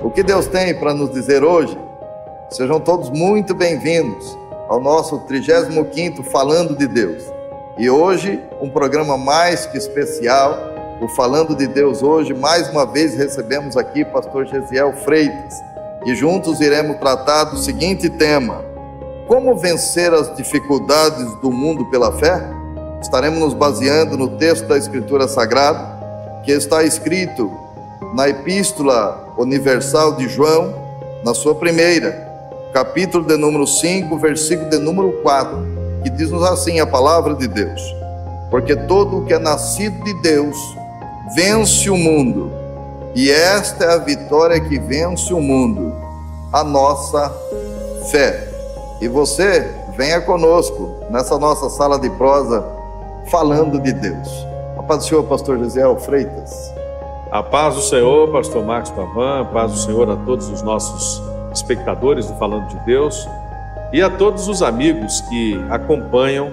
O que Deus tem para nos dizer hoje? Sejam todos muito bem-vindos ao nosso 35º Falando de Deus. E hoje, um programa mais que especial, o Falando de Deus hoje, mais uma vez recebemos aqui pastor Gesiel Freitas, e juntos iremos tratar do seguinte tema: como vencer as dificuldades do mundo pela fé? Estaremos nos baseando no texto da Escritura Sagrada, que está escrito na Epístola Universal de João, na sua primeira, capítulo de número 5, versículo de número 4, que diz-nos assim a palavra de Deus: porque todo o que é nascido de Deus vence o mundo, e esta é a vitória que vence o mundo, a nossa fé. E você, venha conosco nessa nossa sala de prosa, falando de Deus. A paz do Senhor, pastor Gesiel Freitas. A paz do Senhor, pastor Marcos Pavan, a paz do Senhor a todos os nossos espectadores do Falando de Deus e a todos os amigos que acompanham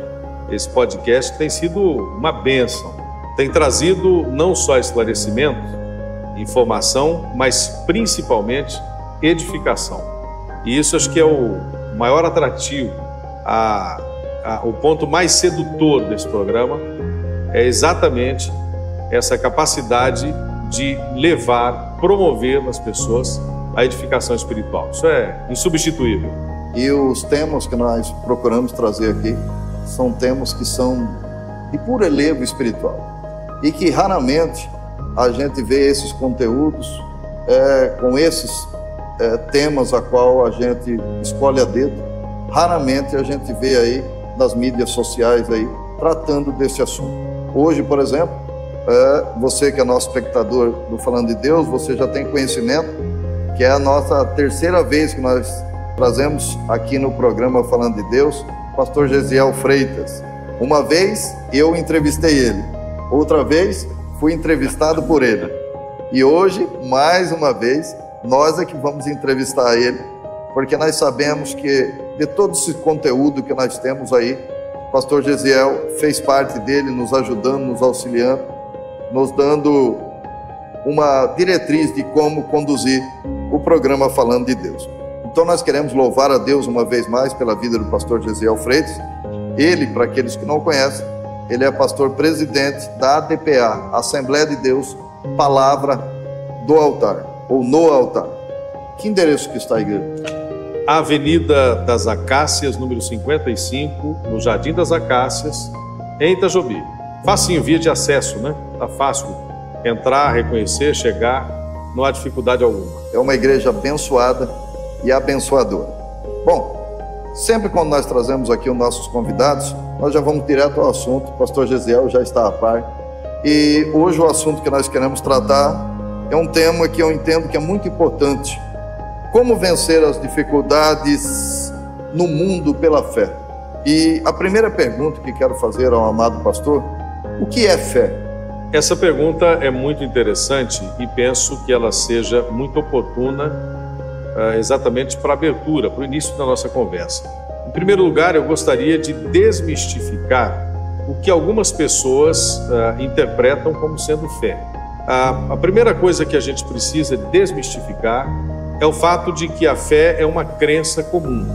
esse podcast, que tem sido uma bênção. Tem trazido não só esclarecimento, informação, mas principalmente edificação. E isso acho que é o maior atrativo, o ponto mais sedutor desse programa é exatamente essa capacidade de levar, promover nas pessoas a edificação espiritual. Isso é insubstituível. E os temas que nós procuramos trazer aqui são temas que são de puro elevo espiritual e que raramente a gente vê esses conteúdos com esses temas a qual a gente escolhe a dedo. Raramente a gente vê aí nas mídias sociais aí tratando desse assunto. Hoje, por exemplo, você que é nosso espectador do Falando de Deus, você já tem conhecimento que é a nossa terceira vez que nós trazemos aqui no programa Falando de Deus, pastor Gesiel Freitas. Uma vez eu entrevistei ele, outra vez fui entrevistado por ele. E hoje, mais uma vez, nós é que vamos entrevistar ele, porque nós sabemos que de todo esse conteúdo que nós temos aí, o pastor Gesiel fez parte dele, nos ajudando, nos auxiliando, nos dando uma diretriz de como conduzir o programa Falando de Deus. Então nós queremos louvar a Deus uma vez mais pela vida do pastor Gesiel Freitas. Ele, para aqueles que não conhecem, ele é pastor presidente da ADPA, Assembleia de Deus, Palavra do Altar, ou no altar. Que endereço que está a igreja? Avenida das Acácias, número 55, no Jardim das Acácias, em Itajobi. Facinho, via de acesso, né? Tá fácil entrar, reconhecer, chegar, não há dificuldade alguma. É uma igreja abençoada e abençoadora. Bom, sempre quando nós trazemos aqui os nossos convidados, nós já vamos direto ao assunto. O pastor Gesiel já está a par. E hoje o assunto que nós queremos tratar é um tema que eu entendo que é muito importante. Como vencer as dificuldades no mundo pela fé? E a primeira pergunta que quero fazer ao amado pastor: o que é fé? Essa pergunta é muito interessante e penso que ela seja muito oportuna exatamente para a abertura, para o início da nossa conversa. Em primeiro lugar, eu gostaria de desmistificar o que algumas pessoas interpretam como sendo fé. A primeira coisa que a gente precisa desmistificar é o fato de que a fé é uma crença comum.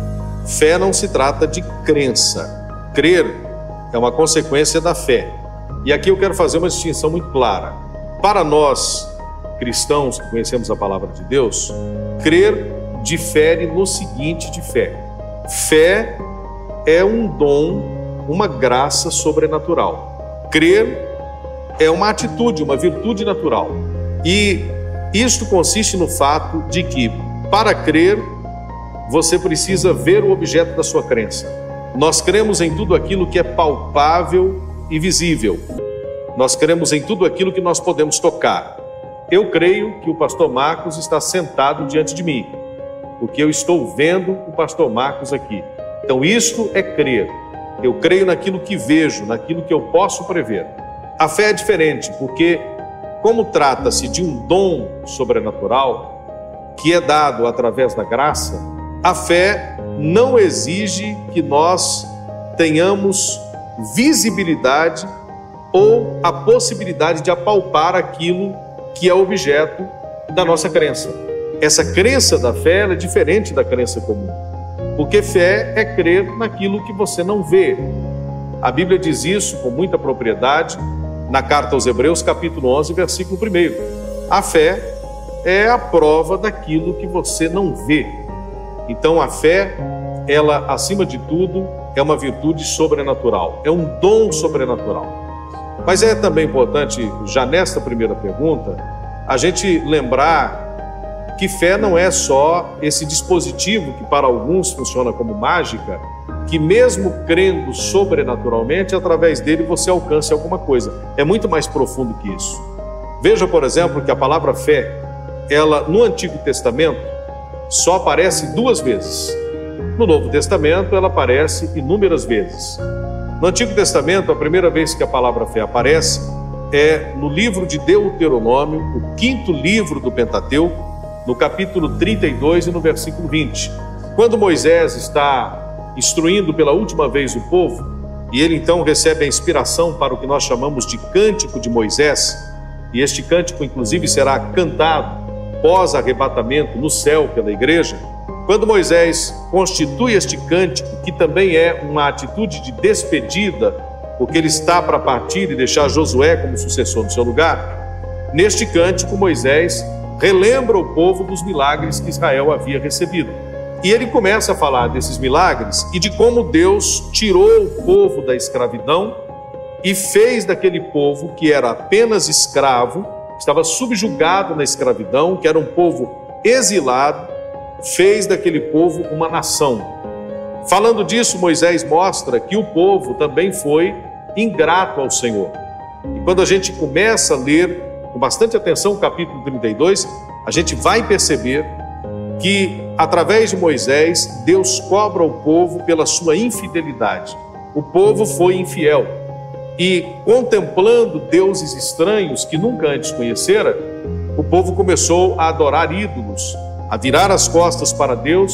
Fé não se trata de crença. Crer é uma consequência da fé. E aqui eu quero fazer uma distinção muito clara. Para nós, cristãos que conhecemos a palavra de Deus, crer difere no seguinte de fé. Fé é um dom, uma graça sobrenatural. Crer é uma atitude, uma virtude natural. E isto consiste no fato de que, para crer, você precisa ver o objeto da sua crença. Nós cremos em tudo aquilo que é palpável e visível. Nós cremos em tudo aquilo que nós podemos tocar. Eu creio que o pastor Marcos está sentado diante de mim, porque eu estou vendo o pastor Marcos aqui. Então isto é crer. Eu creio naquilo que vejo, naquilo que eu posso prever. A fé é diferente, porque como trata-se de um dom sobrenatural que é dado através da graça, a fé não exige que nós tenhamos visibilidade ou a possibilidade de apalpar aquilo que é objeto da nossa crença. essa crença da fé ela é diferente da crença comum, porque fé é crer naquilo que você não vê. A Bíblia diz isso com muita propriedade na carta aos Hebreus, capítulo 11, versículo 1. A fé é a prova daquilo que você não vê. Então a fé, ela, acima de tudo, é uma virtude sobrenatural, é um dom sobrenatural. Mas é também importante, já nesta primeira pergunta, a gente lembrar que fé não é só esse dispositivo que para alguns funciona como mágica, que mesmo crendo sobrenaturalmente, através dele você alcance alguma coisa. É muito mais profundo que isso. Veja, por exemplo, que a palavra fé, ela no Antigo Testamento só aparece 2 vezes. No Novo Testamento ela aparece inúmeras vezes. No Antigo Testamento, a primeira vez que a palavra fé aparece é no livro de Deuteronômio, o 5º livro do Pentateuco, no capítulo 32 e no versículo 20. Quando Moisés está instruindo pela última vez o povo, e ele então recebe a inspiração para o que nós chamamos de Cântico de Moisés, e este cântico inclusive será cantado pós-arrebatamento no céu pela igreja. Quando Moisés constitui este cântico, que também é uma atitude de despedida, porque ele está para partir e deixar Josué como sucessor no seu lugar, neste cântico Moisés relembra o povo dos milagres que Israel havia recebido. E ele começa a falar desses milagres e de como Deus tirou o povo da escravidão e fez daquele povo que era apenas escravo, estava subjugado na escravidão, que era um povo exilado, fez daquele povo uma nação. Falando disso, Moisés mostra que o povo também foi ingrato ao Senhor. E quando a gente começa a ler com bastante atenção o capítulo 32, a gente vai perceber que, através de Moisés, Deus cobra o povo pela sua infidelidade. O povo foi infiel e, contemplando deuses estranhos que nunca antes conhecera, o povo começou a adorar ídolos, a virar as costas para Deus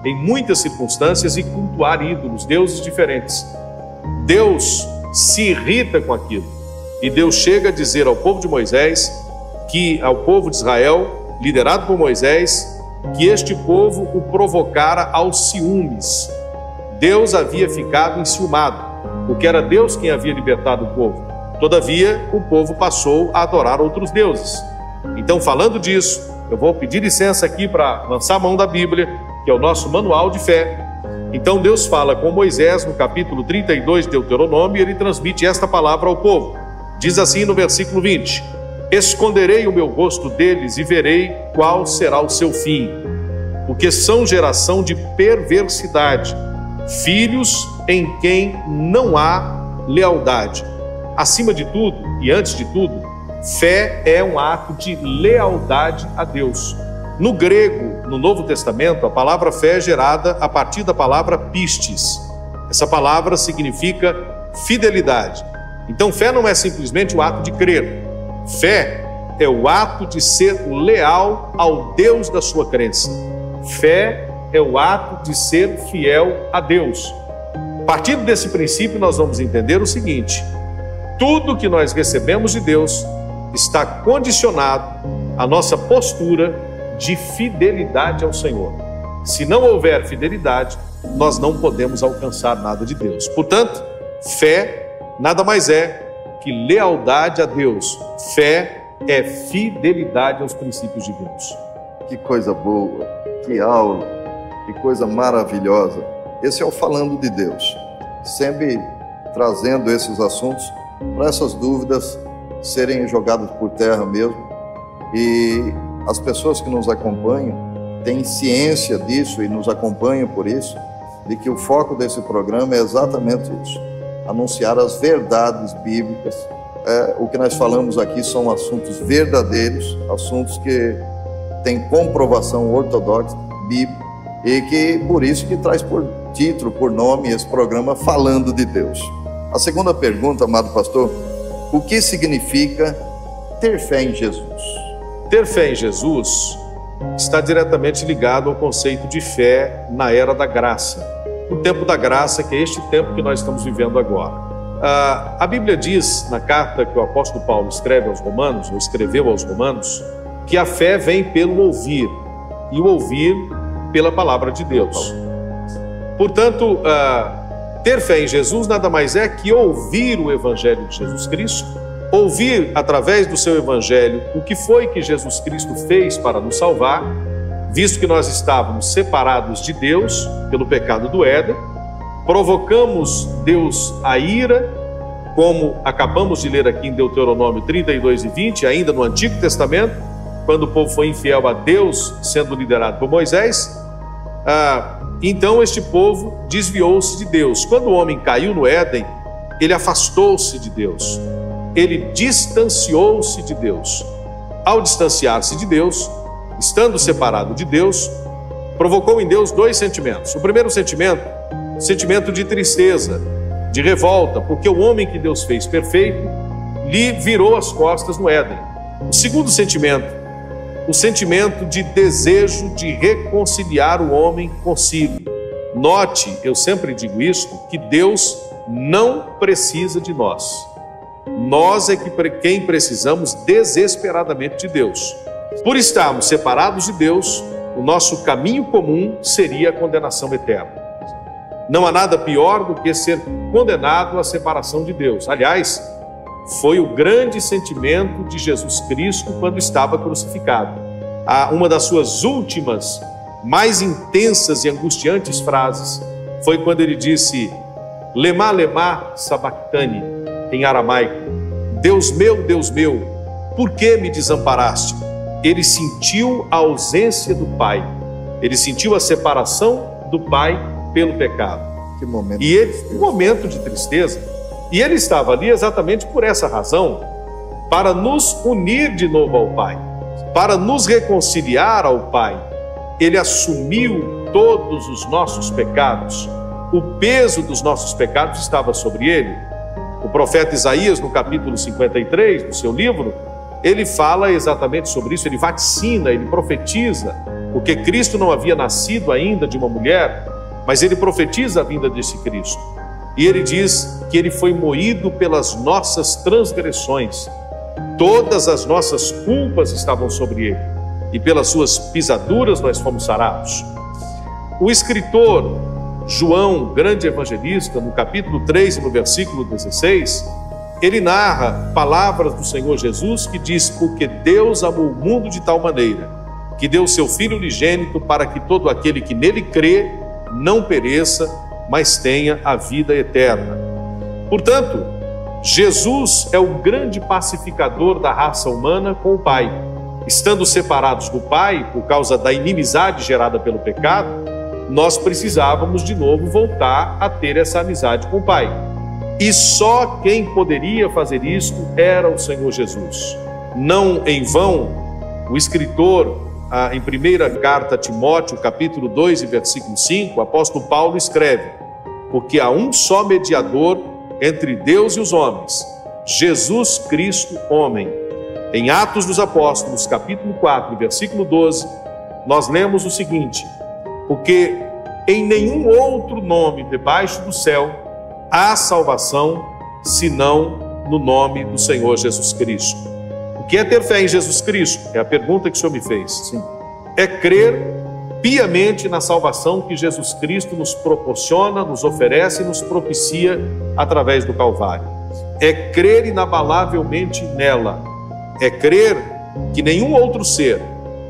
em muitas circunstâncias e cultuar ídolos, deuses diferentes. Deus se irrita com aquilo e Deus chega a dizer ao povo de Moisés, ao povo de Israel, liderado por Moisés, que este povo o provocara aos ciúmes. Deus havia ficado enciumado, porque era Deus quem havia libertado o povo. Todavia, o povo passou a adorar outros deuses. Então, falando disso, eu vou pedir licença aqui para lançar a mão da Bíblia, que é o nosso manual de fé. Então, Deus fala com Moisés no capítulo 32 de Deuteronômio e ele transmite esta palavra ao povo. Diz assim no versículo 20: esconderei o meu rosto deles e verei qual será o seu fim, porque são geração de perversidade, filhos em quem não há lealdade. Acima de tudo e antes de tudo, fé é um ato de lealdade a Deus. No grego, no Novo Testamento, a palavra fé é gerada a partir da palavra pistis. Essa palavra significa fidelidade. Então, fé não é simplesmente o ato de crer. Fé é o ato de ser leal ao Deus da sua crença. Fé é o ato de ser fiel a Deus. Partindo desse princípio, nós vamos entender o seguinte: tudo que nós recebemos de Deus está condicionado à nossa postura de fidelidade ao Senhor. Se não houver fidelidade, nós não podemos alcançar nada de Deus. Portanto, fé nada mais é que lealdade a Deus. Fé é fidelidade aos princípios divinos. Que coisa boa, que aula, que coisa maravilhosa. Esse é o Falando de Deus, sempre trazendo esses assuntos para essas dúvidas serem jogadas por terra mesmo. E as pessoas que nos acompanham têm ciência disso e nos acompanham por isso, de que o foco desse programa é exatamente isso: anunciar as verdades bíblicas. O que nós falamos aqui são assuntos verdadeiros, assuntos que têm comprovação ortodoxa, bíblica, e que por isso que traz por título, por nome, esse programa Falando de Deus. A segunda pergunta, amado pastor: o que significa ter fé em Jesus? Ter fé em Jesus está diretamente ligado ao conceito de fé na era da graça. O tempo da graça, que é este tempo que nós estamos vivendo agora. A Bíblia diz, na carta que o apóstolo Paulo escreve aos Romanos, ou escreveu aos Romanos, que a fé vem pelo ouvir. e o ouvir pela palavra de Deus. Portanto, ter fé em Jesus nada mais é que ouvir o Evangelho de Jesus Cristo, ouvir através do seu Evangelho o que foi que Jesus Cristo fez para nos salvar, visto que nós estávamos separados de Deus pelo pecado do Éden, provocamos Deus a ira, como acabamos de ler aqui em Deuteronômio 32 e 20, ainda no Antigo Testamento, quando o povo foi infiel a Deus, sendo liderado por Moisés. Então este povo desviou-se de Deus. Quando o homem caiu no Éden, ele afastou-se de Deus, ele distanciou-se de Deus. Ao distanciar-se de Deus, estando separado de Deus, provocou em Deus dois sentimentos. O primeiro sentimento, sentimento de tristeza, de revolta, porque o homem que Deus fez perfeito lhe virou as costas no Éden. O segundo sentimento, o sentimento de desejo de reconciliar o homem consigo. Note, eu sempre digo isso, que Deus não precisa de nós. Nós é quem precisamos desesperadamente de Deus. Por estarmos separados de Deus, o nosso caminho comum seria a condenação eterna. Não há nada pior do que ser condenado à separação de Deus. Aliás, foi o grande sentimento de Jesus Cristo quando estava crucificado. Uma das suas últimas, mais intensas e angustiantes frases foi quando ele disse: Lemá, lemá, sabactani, em aramaico. Deus meu, por que me desamparaste? Ele sentiu a ausência do Pai. Ele sentiu a separação do Pai pelo pecado. Que momento e ele, um momento de tristeza. E ele estava ali exatamente por essa razão, para nos unir de novo ao Pai, para nos reconciliar ao Pai. Ele assumiu todos os nossos pecados. O peso dos nossos pecados estava sobre ele. O profeta Isaías, no capítulo 53 do seu livro, ele fala exatamente sobre isso, ele vaticina, ele profetiza, porque Cristo não havia nascido ainda de uma mulher, mas ele profetiza a vinda desse Cristo. E ele diz que ele foi moído pelas nossas transgressões. Todas as nossas culpas estavam sobre ele, e pelas suas pisaduras nós fomos sarados. O escritor João, grande evangelista, no capítulo 3 e no versículo 16, ele narra palavras do Senhor Jesus que diz: porque Deus amou o mundo de tal maneira que deu seu Filho unigênito para que todo aquele que nele crê não pereça, mas tenha a vida eterna. Portanto, Jesus é o grande pacificador da raça humana com o Pai. Estando separados do Pai por causa da inimizade gerada pelo pecado, nós precisávamos de novo voltar a ter essa amizade com o Pai. E só quem poderia fazer isto era o Senhor Jesus. Não em vão, o escritor, em primeira carta a Timóteo, capítulo 2 e versículo 5, o apóstolo Paulo escreve: porque há um só mediador entre Deus e os homens, Jesus Cristo, homem. Em Atos dos Apóstolos, capítulo 4, versículo 12, nós lemos o seguinte: porque em nenhum outro nome debaixo do céu há salvação, senão no nome do Senhor Jesus Cristo. O que é ter fé em Jesus Cristo? É a pergunta que o Senhor me fez. Sim. É crer piamente na salvação que Jesus Cristo nos proporciona, nos oferece e nos propicia através do Calvário. É crer inabalavelmente nela. É crer que nenhum outro ser,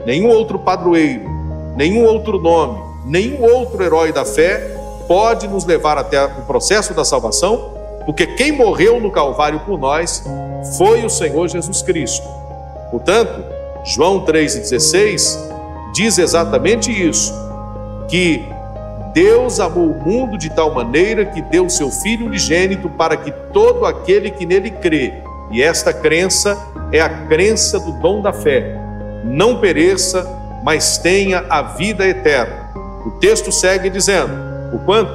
nenhum outro padroeiro, nenhum outro nome, nenhum outro herói da fé pode nos levar até o processo da salvação, porque quem morreu no Calvário por nós foi o Senhor Jesus Cristo. Portanto, João 3,16 diz exatamente isso, que Deus amou o mundo de tal maneira que deu seu Filho unigênito para que todo aquele que nele crê, e esta crença é a crença do dom da fé, não pereça, mas tenha a vida eterna. O texto segue dizendo: porquanto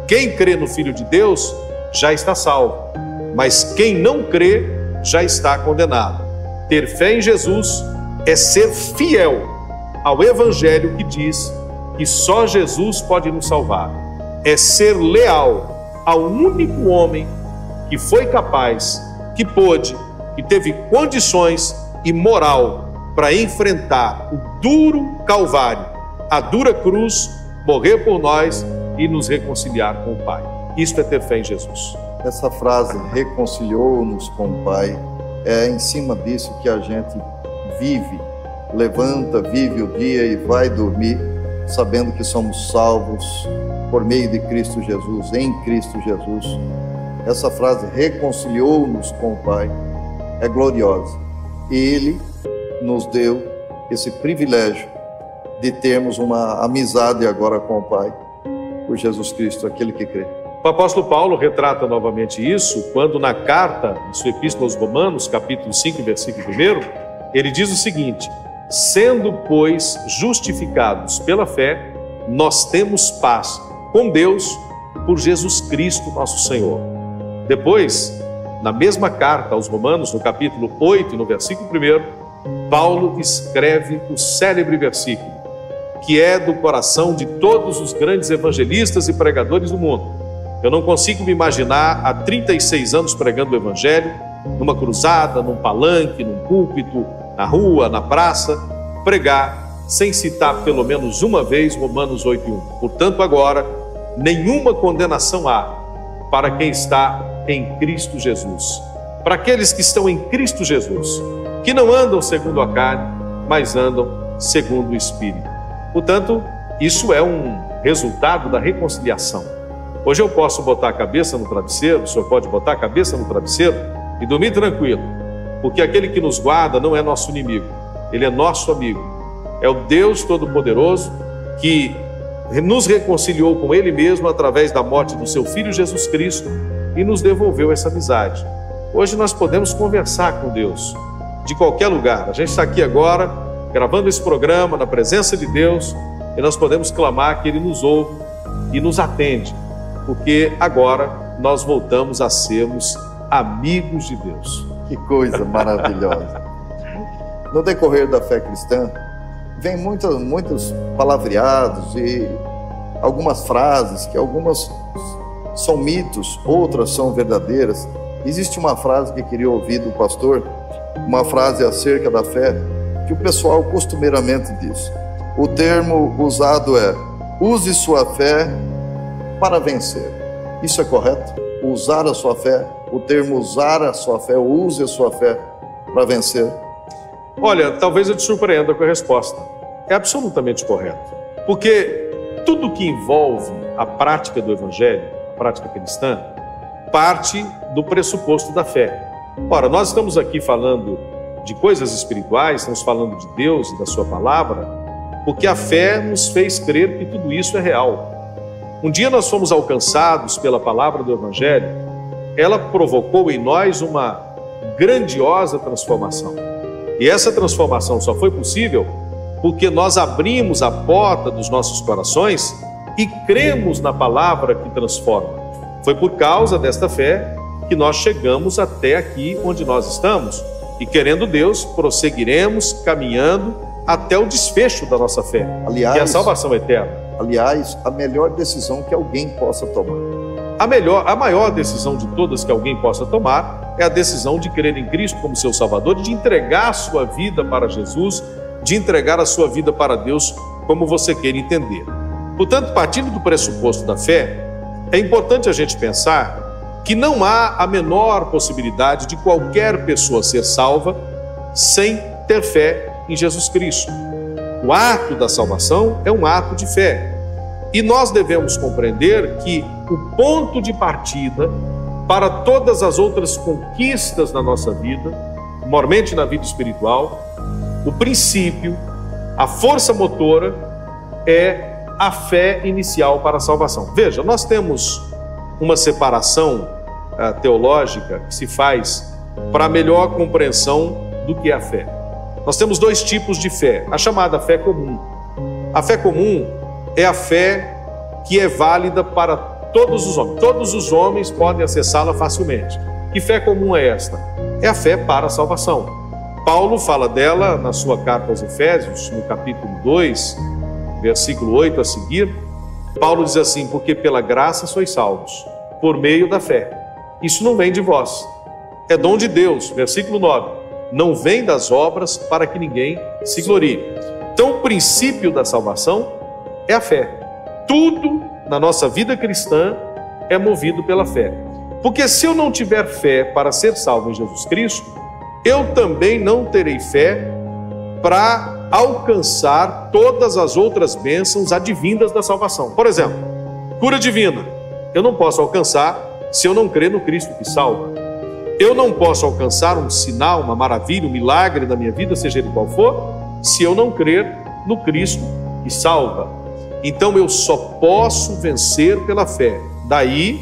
quem crê no Filho de Deus já está salvo, mas quem não crê já está condenado. Ter fé em Jesus é ser fiel ao Evangelho que diz que só Jesus pode nos salvar. É ser leal ao único homem que foi capaz, que pôde, que teve condições e moral para enfrentar o duro Calvário, a dura cruz, morrer por nós e nos reconciliar com o Pai. Isto é ter fé em Jesus. Essa frase, reconciliou-nos com o Pai, é em cima disso que a gente vive, levanta, vive o dia e vai dormir, sabendo que somos salvos por meio de Cristo Jesus, em Cristo Jesus. Essa frase, reconciliou-nos com o Pai, é gloriosa. E Ele nos deu esse privilégio de termos uma amizade agora com o Pai, por Jesus Cristo, aquele que crê. O apóstolo Paulo retrata novamente isso quando na carta, em sua epístola aos Romanos, capítulo 5, versículo 1, ele diz o seguinte: sendo, pois, justificados pela fé, nós temos paz com Deus por Jesus Cristo, nosso Senhor. Depois, na mesma carta aos Romanos, no capítulo 8, no versículo 1, Paulo escreve o célebre versículo, que é do coração de todos os grandes evangelistas e pregadores do mundo. Eu não consigo me imaginar há 36 anos pregando o Evangelho, numa cruzada, num palanque, num púlpito, na rua, na praça, pregar sem citar pelo menos uma vez Romanos 8:1. Portanto, agora, nenhuma condenação há para quem está em Cristo Jesus. Para aqueles que estão em Cristo Jesus, que não andam segundo a carne, mas andam segundo o Espírito. Portanto, isso é um resultado da reconciliação. Hoje eu posso botar a cabeça no travesseiro, o senhor pode botar a cabeça no travesseiro e dormir tranquilo, porque aquele que nos guarda não é nosso inimigo, ele é nosso amigo. É o Deus Todo-Poderoso que nos reconciliou com Ele mesmo através da morte do seu Filho Jesus Cristo e nos devolveu essa amizade. Hoje nós podemos conversar com Deus de qualquer lugar. A gente está aqui agora gravando esse programa na presença de Deus e nós podemos clamar que Ele nos ouve e nos atende, porque agora nós voltamos a sermos amigos de Deus. Que coisa maravilhosa! No decorrer da fé cristã, vem muitos palavreados e algumas frases, que algumas são mitos, outras são verdadeiras. Existe uma frase que eu queria ouvir do pastor, uma frase acerca da fé, que o pessoal costumeiramente diz. O termo usado é: use sua fé para vencer. Isso é correto? Usar a sua fé, o termo usar a sua fé, use a sua fé para vencer. Olha, talvez eu te surpreenda com a resposta. É absolutamente correto. Porque tudo que envolve a prática do Evangelho, a prática cristã, parte do pressuposto da fé. Ora, nós estamos aqui falando de coisas espirituais, estamos falando de Deus e da sua palavra, porque a fé nos fez crer que tudo isso é real. Um dia nós fomos alcançados pela palavra do Evangelho, ela provocou em nós uma grandiosa transformação. E essa transformação só foi possível porque nós abrimos a porta dos nossos corações e cremos na palavra que transforma. Foi por causa desta fé que nós chegamos até aqui onde nós estamos. E querendo Deus, prosseguiremos caminhando até o desfecho da nossa fé, que é a salvação eterna. Aliás, a melhor decisão que alguém possa tomar. A maior decisão de todas que alguém possa tomar é a decisão de crer em Cristo como seu Salvador, de entregar a sua vida para Jesus, de entregar a sua vida para Deus, como você queira entender. Portanto, partindo do pressuposto da fé, é importante a gente pensar que não há a menor possibilidade de qualquer pessoa ser salva sem ter fé em Jesus Cristo. O ato da salvação é um ato de fé. E nós devemos compreender que o ponto de partida para todas as outras conquistas na nossa vida, maiormente na vida espiritual, o princípio, a força motora é a fé inicial para a salvação. Veja, nós temos uma separação teológica que se faz para a melhor compreensão do que é a fé. Nós temos dois tipos de fé, a chamada fé comum. A fé comum é a fé que é válida para todos os homens. Todos os homens podem acessá-la facilmente. Que fé comum é esta? É a fé para a salvação. Paulo fala dela na sua carta aos Efésios, no capítulo 2, versículo 8 a seguir. Paulo diz assim: porque pela graça sois salvos, por meio da fé. Isso não vem de vós, é dom de Deus. Versículo 9. não vem das obras para que ninguém se glorie. Então, o princípio da salvação é a fé. Tudo na nossa vida cristã é movido pela fé. Porque se eu não tiver fé para ser salvo em Jesus Cristo, eu também não terei fé para alcançar todas as outras bênçãos advindas da salvação. Por exemplo, cura divina. Eu não posso alcançar se eu não crer no Cristo que salva. Eu não posso alcançar um sinal, uma maravilha, um milagre na minha vida, seja ele qual for, se eu não crer no Cristo que salva. Então eu só posso vencer pela fé. Daí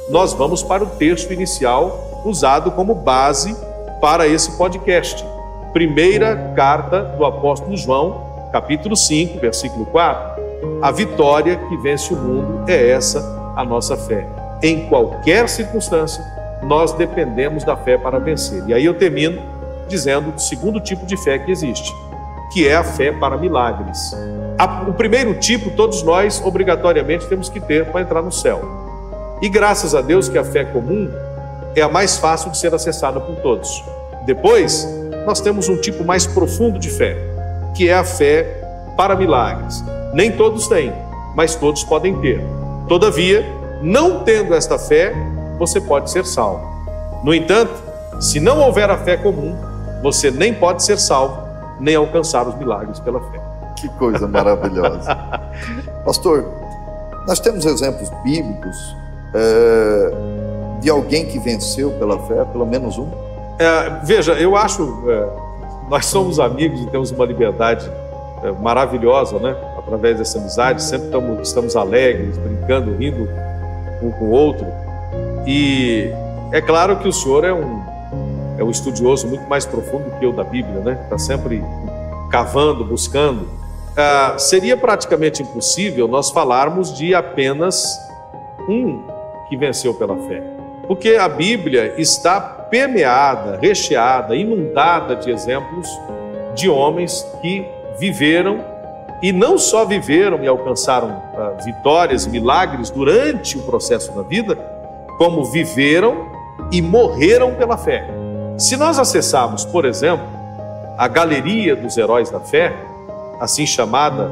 nós vamos para o texto inicial usado como base para esse podcast. Primeira carta do apóstolo João, capítulo 5, versículo 4. A vitória que vence o mundo é essa a nossa fé. Em qualquer circunstância, nós dependemos da fé para vencer. E aí eu termino dizendo o segundo tipo de fé que existe, que é a fé para milagres. O primeiro tipo, todos nós obrigatoriamente temos que ter para entrar no céu. E graças a Deus que a fé comum é a mais fácil de ser acessada por todos. Depois, nós temos um tipo mais profundo de fé, que é a fé para milagres. Nem todos têm, mas todos podem ter. Todavia, não tendo esta fé, você pode ser salvo. No entanto, se não houver a fé comum, você nem pode ser salvo, nem alcançar os milagres pela fé. Que coisa maravilhosa. Pastor, nós temos exemplos bíblicos de alguém que venceu pela fé, pelo menos um? Veja, eu acho, nós somos amigos e temos uma liberdade maravilhosa, né? Através dessa amizade, sempre estamos alegres, brincando, rindo um com o outro. E é claro que o senhor é um estudioso muito mais profundo que eu da Bíblia, né? Está sempre cavando, buscando. Seria praticamente impossível nós falarmos de apenas um que venceu pela fé. Porque a Bíblia está permeada, recheada, inundada de exemplos de homens que viveram e não só viveram e alcançaram vitórias, milagres durante o processo da vida, como viveram e morreram pela fé. Se nós acessarmos, por exemplo, a galeria dos heróis da fé, assim chamada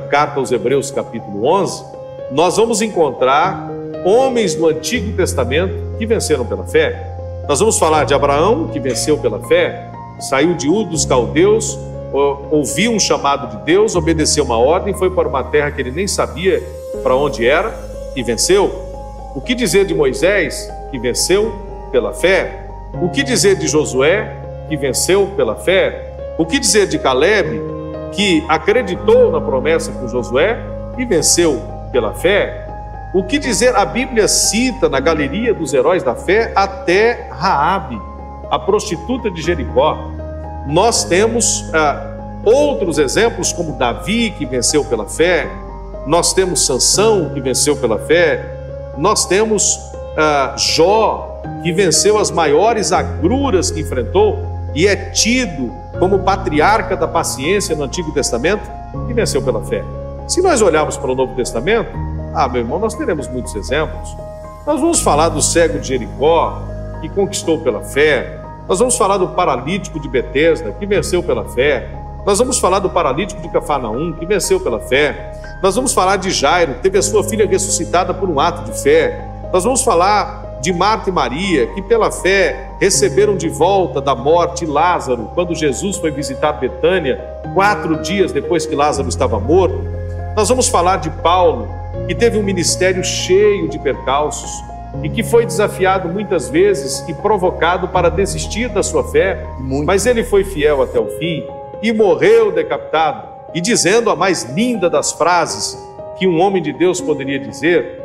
Carta aos Hebreus, capítulo 11, nós vamos encontrar homens do Antigo Testamento que venceram pela fé. Nós vamos falar de Abraão, que venceu pela fé, saiu de Ur dos Caldeus, ouviu um chamado de Deus, obedeceu uma ordem, foi para uma terra que ele nem sabia para onde era e venceu. O que dizer de Moisés, que venceu pela fé? O que dizer de Josué, que venceu pela fé? O que dizer de Caleb, que acreditou na promessa com Josué e venceu pela fé? O que dizer, a Bíblia cita na galeria dos heróis da fé até Raabe, a prostituta de Jericó. Nós temos outros exemplos como Davi, que venceu pela fé. Nós temos Sansão, que venceu pela fé. Nós temos Jó, que venceu as maiores agruras que enfrentou e é tido como patriarca da paciência no Antigo Testamento e venceu pela fé. Se nós olharmos para o Novo Testamento, meu irmão, nós teremos muitos exemplos. Nós vamos falar do cego de Jericó, que conquistou pela fé. Nós vamos falar do paralítico de Betesda, que venceu pela fé. Nós vamos falar do paralítico de Cafarnaum, que venceu pela fé. Nós vamos falar de Jairo, que teve a sua filha ressuscitada por um ato de fé. Nós vamos falar de Marta e Maria, que pela fé receberam de volta da morte Lázaro, quando Jesus foi visitar Betânia, 4 dias depois que Lázaro estava morto. Nós vamos falar de Paulo, que teve um ministério cheio de percalços e que foi desafiado muitas vezes e provocado para desistir da sua fé, mas ele foi fiel até o fim e morreu decapitado, e dizendo a mais linda das frases que um homem de Deus poderia dizer: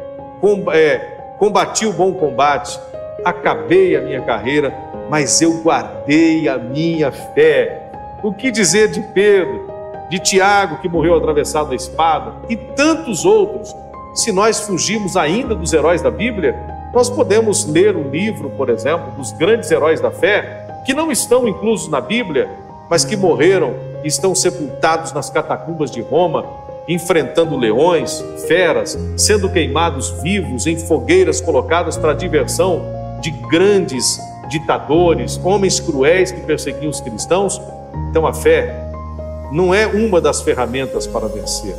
combati o bom combate, acabei a minha carreira, mas eu guardei a minha fé. O que dizer de Pedro, de Tiago, que morreu atravessado a espada, e tantos outros? Se nós fugirmos ainda dos heróis da Bíblia, nós podemos ler um livro, por exemplo, dos grandes heróis da fé, que não estão inclusos na Bíblia, mas que morreram e estão sepultados nas catacumbas de Roma, enfrentando leões, feras, sendo queimados vivos em fogueiras colocadas para a diversão de grandes ditadores, homens cruéis que perseguiam os cristãos. Então a fé não é uma das ferramentas para vencer.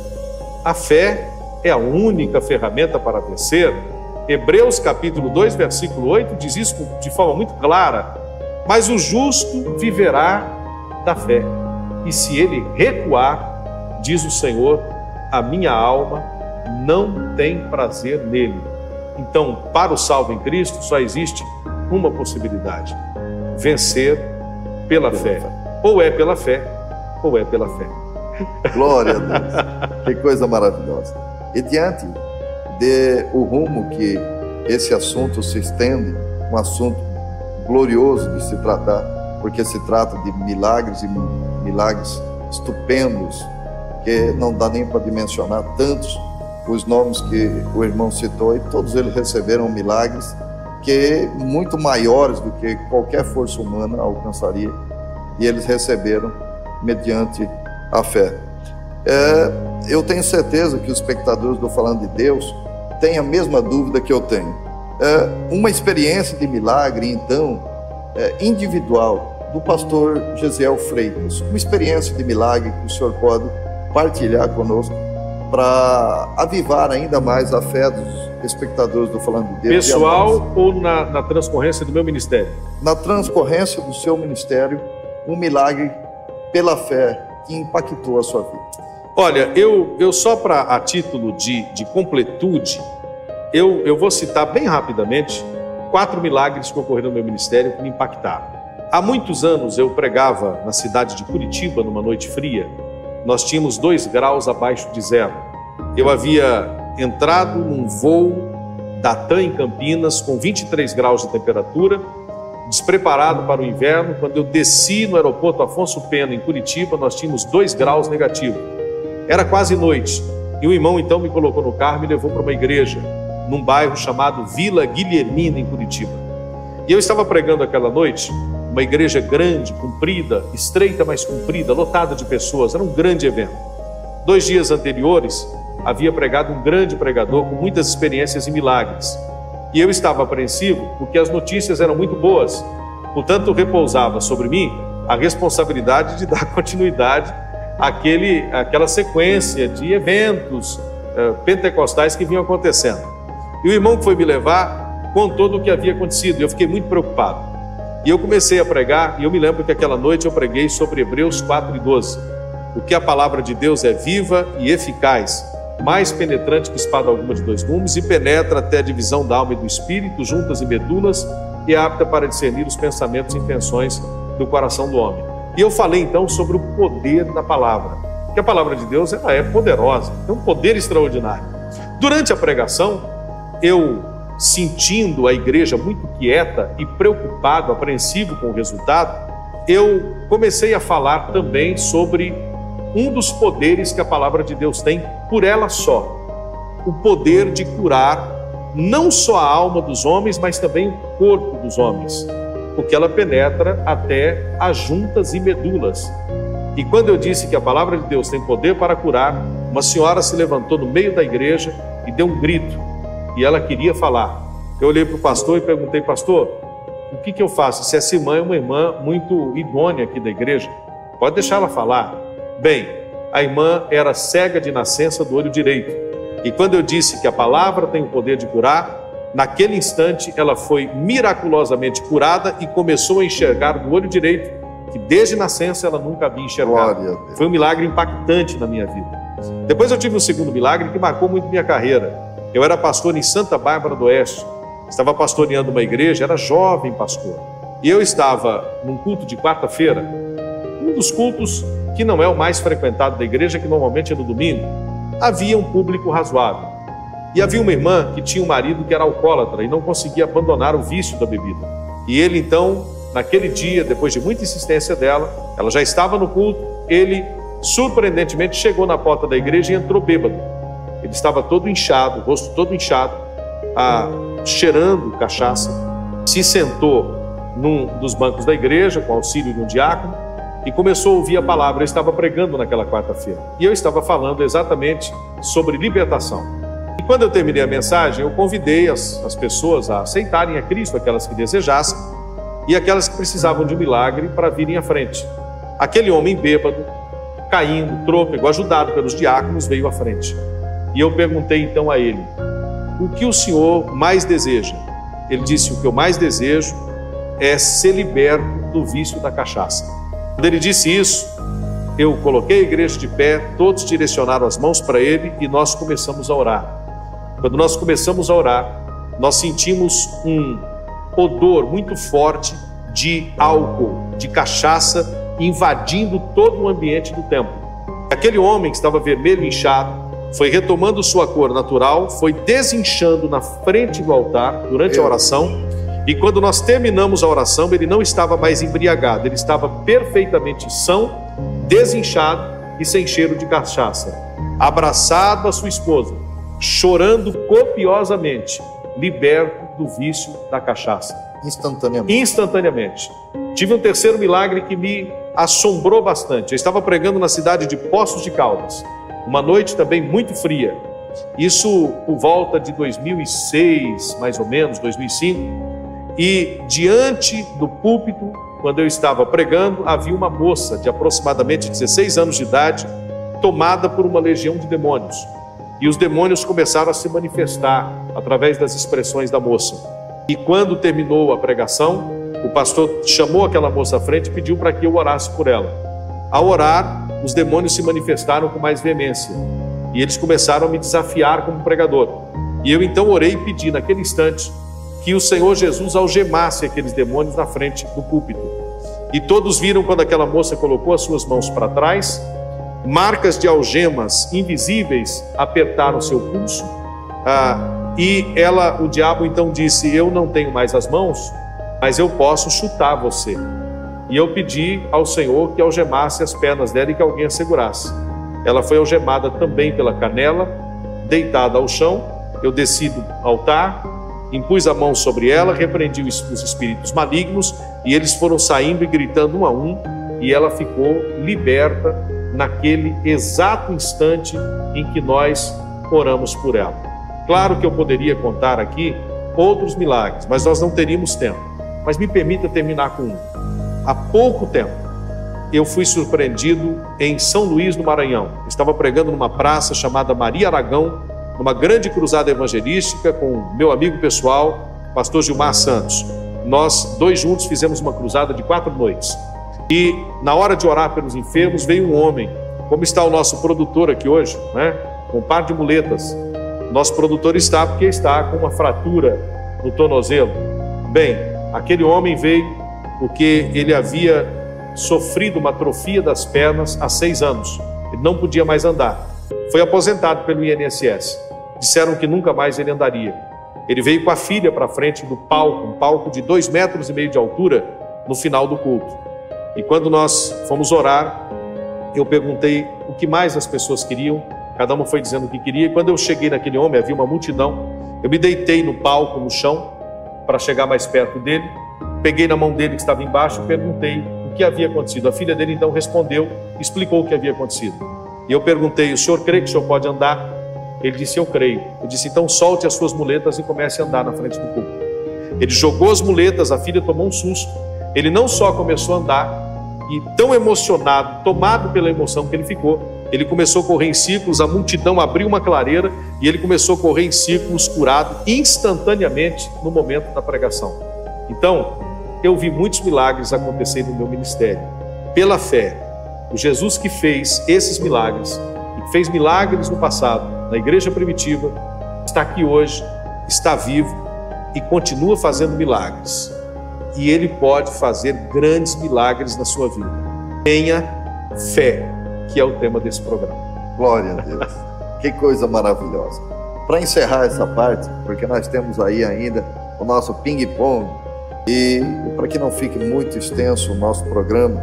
A fé é a única ferramenta para vencer. Hebreus capítulo 2, versículo 8 diz isso de forma muito clara: mas o justo viverá da fé, e se ele recuar, diz o Senhor, a minha alma não tem prazer nele. Então, para o salvo em Cristo, só existe uma possibilidade: vencer pela fé. Ou é pela fé, ou é pela fé. Glória a Deus, que coisa maravilhosa. E diante do rumo que esse assunto se estende, um assunto glorioso de se tratar, porque se trata de milagres e milagres estupendos, que não dá nem para dimensionar tantos os nomes que o irmão citou, e todos eles receberam milagres que muito maiores do que qualquer força humana alcançaria, e eles receberam mediante a fé. Eu tenho certeza que os espectadores do Falando de Deus têm a mesma dúvida que eu tenho. Uma experiência de milagre, então, individual, do pastor Gesiel Freitas, uma experiência de milagre que o senhor pode partilhar conosco para avivar ainda mais a fé dos espectadores do Falando de Deus. Pessoal ou na transcorrência do meu ministério? Na transcorrência do seu ministério, um milagre pela fé que impactou a sua vida. Olha, eu só a título de completude, eu vou citar bem rapidamente 4 milagres que ocorreram no meu ministério que me impactaram. Há muitos anos eu pregava na cidade de Curitiba, numa noite fria. Nós tínhamos 2 graus abaixo de zero. Eu havia entrado num voo da TAM em Campinas com 23 graus de temperatura, despreparado para o inverno. Quando eu desci no aeroporto Afonso Pena, em Curitiba, nós tínhamos 2 graus negativos. Era quase noite, e o irmão então me colocou no carro e me levou para uma igreja, num bairro chamado Vila Guilhermina, em Curitiba. E eu estava pregando aquela noite, uma igreja grande, comprida, estreita, mas comprida, lotada de pessoas, era um grande evento. 2 dias anteriores, havia pregado um grande pregador com muitas experiências e milagres. E eu estava apreensivo porque as notícias eram muito boas, portanto repousava sobre mim a responsabilidade de dar continuidade àquela sequência de eventos pentecostais que vinham acontecendo. E o irmão que foi me levar contou do que havia acontecido, e eu fiquei muito preocupado. E eu comecei a pregar, e eu me lembro que aquela noite eu preguei sobre Hebreus 4:12, porque a palavra de Deus é viva e eficaz, mais penetrante que espada alguma de 2 gumes, e penetra até a divisão da alma e do espírito, juntas e medulas, e é apta para discernir os pensamentos e intenções do coração do homem. E eu falei então sobre o poder da palavra, que a palavra de Deus ela é poderosa, tem um poder extraordinário. Durante a pregação, eu, sentindo a igreja muito quieta e preocupado, apreensivo com o resultado, eu comecei a falar também sobre um dos poderes que a palavra de Deus tem por ela só, o poder de curar não só a alma dos homens, mas também o corpo dos homens, porque ela penetra até as juntas e medulas. E quando eu disse que a palavra de Deus tem poder para curar, uma senhora se levantou no meio da igreja e deu um grito, e ela queria falar. Eu olhei para o pastor e perguntei: pastor, o que eu faço? Se essa irmã é uma irmã muito idônea aqui da igreja, pode deixar ela falar. Bem, a irmã era cega de nascença do olho direito, e quando eu disse que a palavra tem o poder de curar, naquele instante ela foi miraculosamente curada e começou a enxergar do olho direito, que desde nascença ela nunca havia enxergado. Foi um milagre impactante na minha vida. Depois eu tive um segundo milagre que marcou muito minha carreira. Eu era pastor em Santa Bárbara do Oeste, estava pastoreando uma igreja, era jovem pastor, e eu estava num culto de quarta-feira, um dos cultos que não é o mais frequentado da igreja, que normalmente é no domingo. Havia um público razoável, e havia uma irmã que tinha um marido que era alcoólatra e não conseguia abandonar o vício da bebida. E ele então, naquele dia, depois de muita insistência dela, ela já estava no culto, ele surpreendentemente chegou na porta da igreja e entrou bêbado. Ele estava todo inchado, o rosto todo inchado, cheirando cachaça, se sentou num dos bancos da igreja com auxílio de um diácono e começou a ouvir a palavra. Eu estava pregando naquela quarta-feira e eu estava falando exatamente sobre libertação. E quando eu terminei a mensagem, eu convidei as pessoas a aceitarem a Cristo, aquelas que desejassem, e aquelas que precisavam de um milagre para virem à frente. Aquele homem bêbado, caindo, trôpego, ajudado pelos diáconos, veio à frente. E eu perguntei então a ele: o que o senhor mais deseja? Ele disse: o que eu mais desejo é ser liberto do vício da cachaça. Quando ele disse isso, eu coloquei a igreja de pé, todos direcionaram as mãos para ele e nós começamos a orar. Quando nós começamos a orar, nós sentimos um odor muito forte de álcool, de cachaça, invadindo todo o ambiente do templo. Aquele homem que estava vermelho e inchado foi retomando sua cor natural, foi desinchando na frente do altar durante a oração, e quando nós terminamos a oração, ele não estava mais embriagado, ele estava perfeitamente são, desinchado e sem cheiro de cachaça, abraçado à sua esposa, chorando copiosamente, liberto do vício da cachaça. Instantaneamente. Tive um terceiro milagre que me assombrou bastante. Eu estava pregando na cidade de Poços de Caldas, uma noite também muito fria. Isso por volta de 2006, mais ou menos, 2005. E diante do púlpito, quando eu estava pregando, havia uma moça de aproximadamente 16 anos de idade, tomada por uma legião de demônios. E os demônios começaram a se manifestar através das expressões da moça. E quando terminou a pregação, o pastor chamou aquela moça à frente e pediu para que eu orasse por ela. Ao orar, os demônios se manifestaram com mais veemência. E eles começaram a me desafiar como pregador. E eu então orei e pedi naquele instante que o Senhor Jesus algemasse aqueles demônios na frente do púlpito. E todos viram quando aquela moça colocou as suas mãos para trás, marcas de algemas invisíveis apertaram seu pulso, e o diabo então disse: eu não tenho mais as mãos, mas eu posso chutar você. E eu pedi ao Senhor que algemasse as pernas dela e que alguém a segurasse. Ela foi algemada também pela canela, deitada ao chão. Eu desci do altar, impus a mão sobre ela, repreendi os espíritos malignos, e eles foram saindo e gritando um a um, e ela ficou liberta naquele exato instante em que nós oramos por ela. Claro que eu poderia contar aqui outros milagres, mas nós não teríamos tempo. Mas me permita terminar com um. Há pouco tempo, eu fui surpreendido em São Luís, no Maranhão. Estava pregando numa praça chamada Maria Aragão, numa grande cruzada evangelística com meu amigo pessoal, pastor Gilmar Santos. Nós dois juntos fizemos uma cruzada de 4 noites. E na hora de orar pelos enfermos, veio um homem, como está o nosso produtor aqui hoje, né? Com um par de muletas. Nosso produtor está porque está com uma fratura no tornozelo. Bem, aquele homem veio porque ele havia sofrido uma atrofia das pernas há 6 anos. Ele não podia mais andar. Foi aposentado pelo INSS. Disseram que nunca mais ele andaria. Ele veio com a filha para frente do palco, um palco de 2,5 metros de altura, no final do culto. E quando nós fomos orar, eu perguntei o que mais as pessoas queriam. Cada uma foi dizendo o que queria. E quando eu cheguei naquele homem, havia uma multidão. Eu me deitei no palco, no chão, para chegar mais perto dele. Peguei na mão dele que estava embaixo e perguntei o que havia acontecido. A filha dele então respondeu, explicou o que havia acontecido. E eu perguntei: o senhor crê que o senhor pode andar? Ele disse: eu creio. Eu disse: então solte as suas muletas e comece a andar na frente do púlpito. Ele jogou as muletas, a filha tomou um susto. Ele não só começou a andar, e tão emocionado, tomado pela emoção que ele ficou, ele começou a correr em círculos, a multidão abriu uma clareira e ele começou a correr em círculos, curado instantaneamente no momento da pregação. Então, eu vi muitos milagres acontecerem no meu ministério. Pela fé, o Jesus que fez esses milagres, e que fez milagres no passado, na igreja primitiva, está aqui hoje, está vivo e continua fazendo milagres. E Ele pode fazer grandes milagres na sua vida. Tenha fé, que é o tema desse programa. Glória a Deus. Que coisa maravilhosa. Para encerrar essa parte, porque nós temos aí ainda o nosso ping-pong, e para que não fique muito extenso o nosso programa,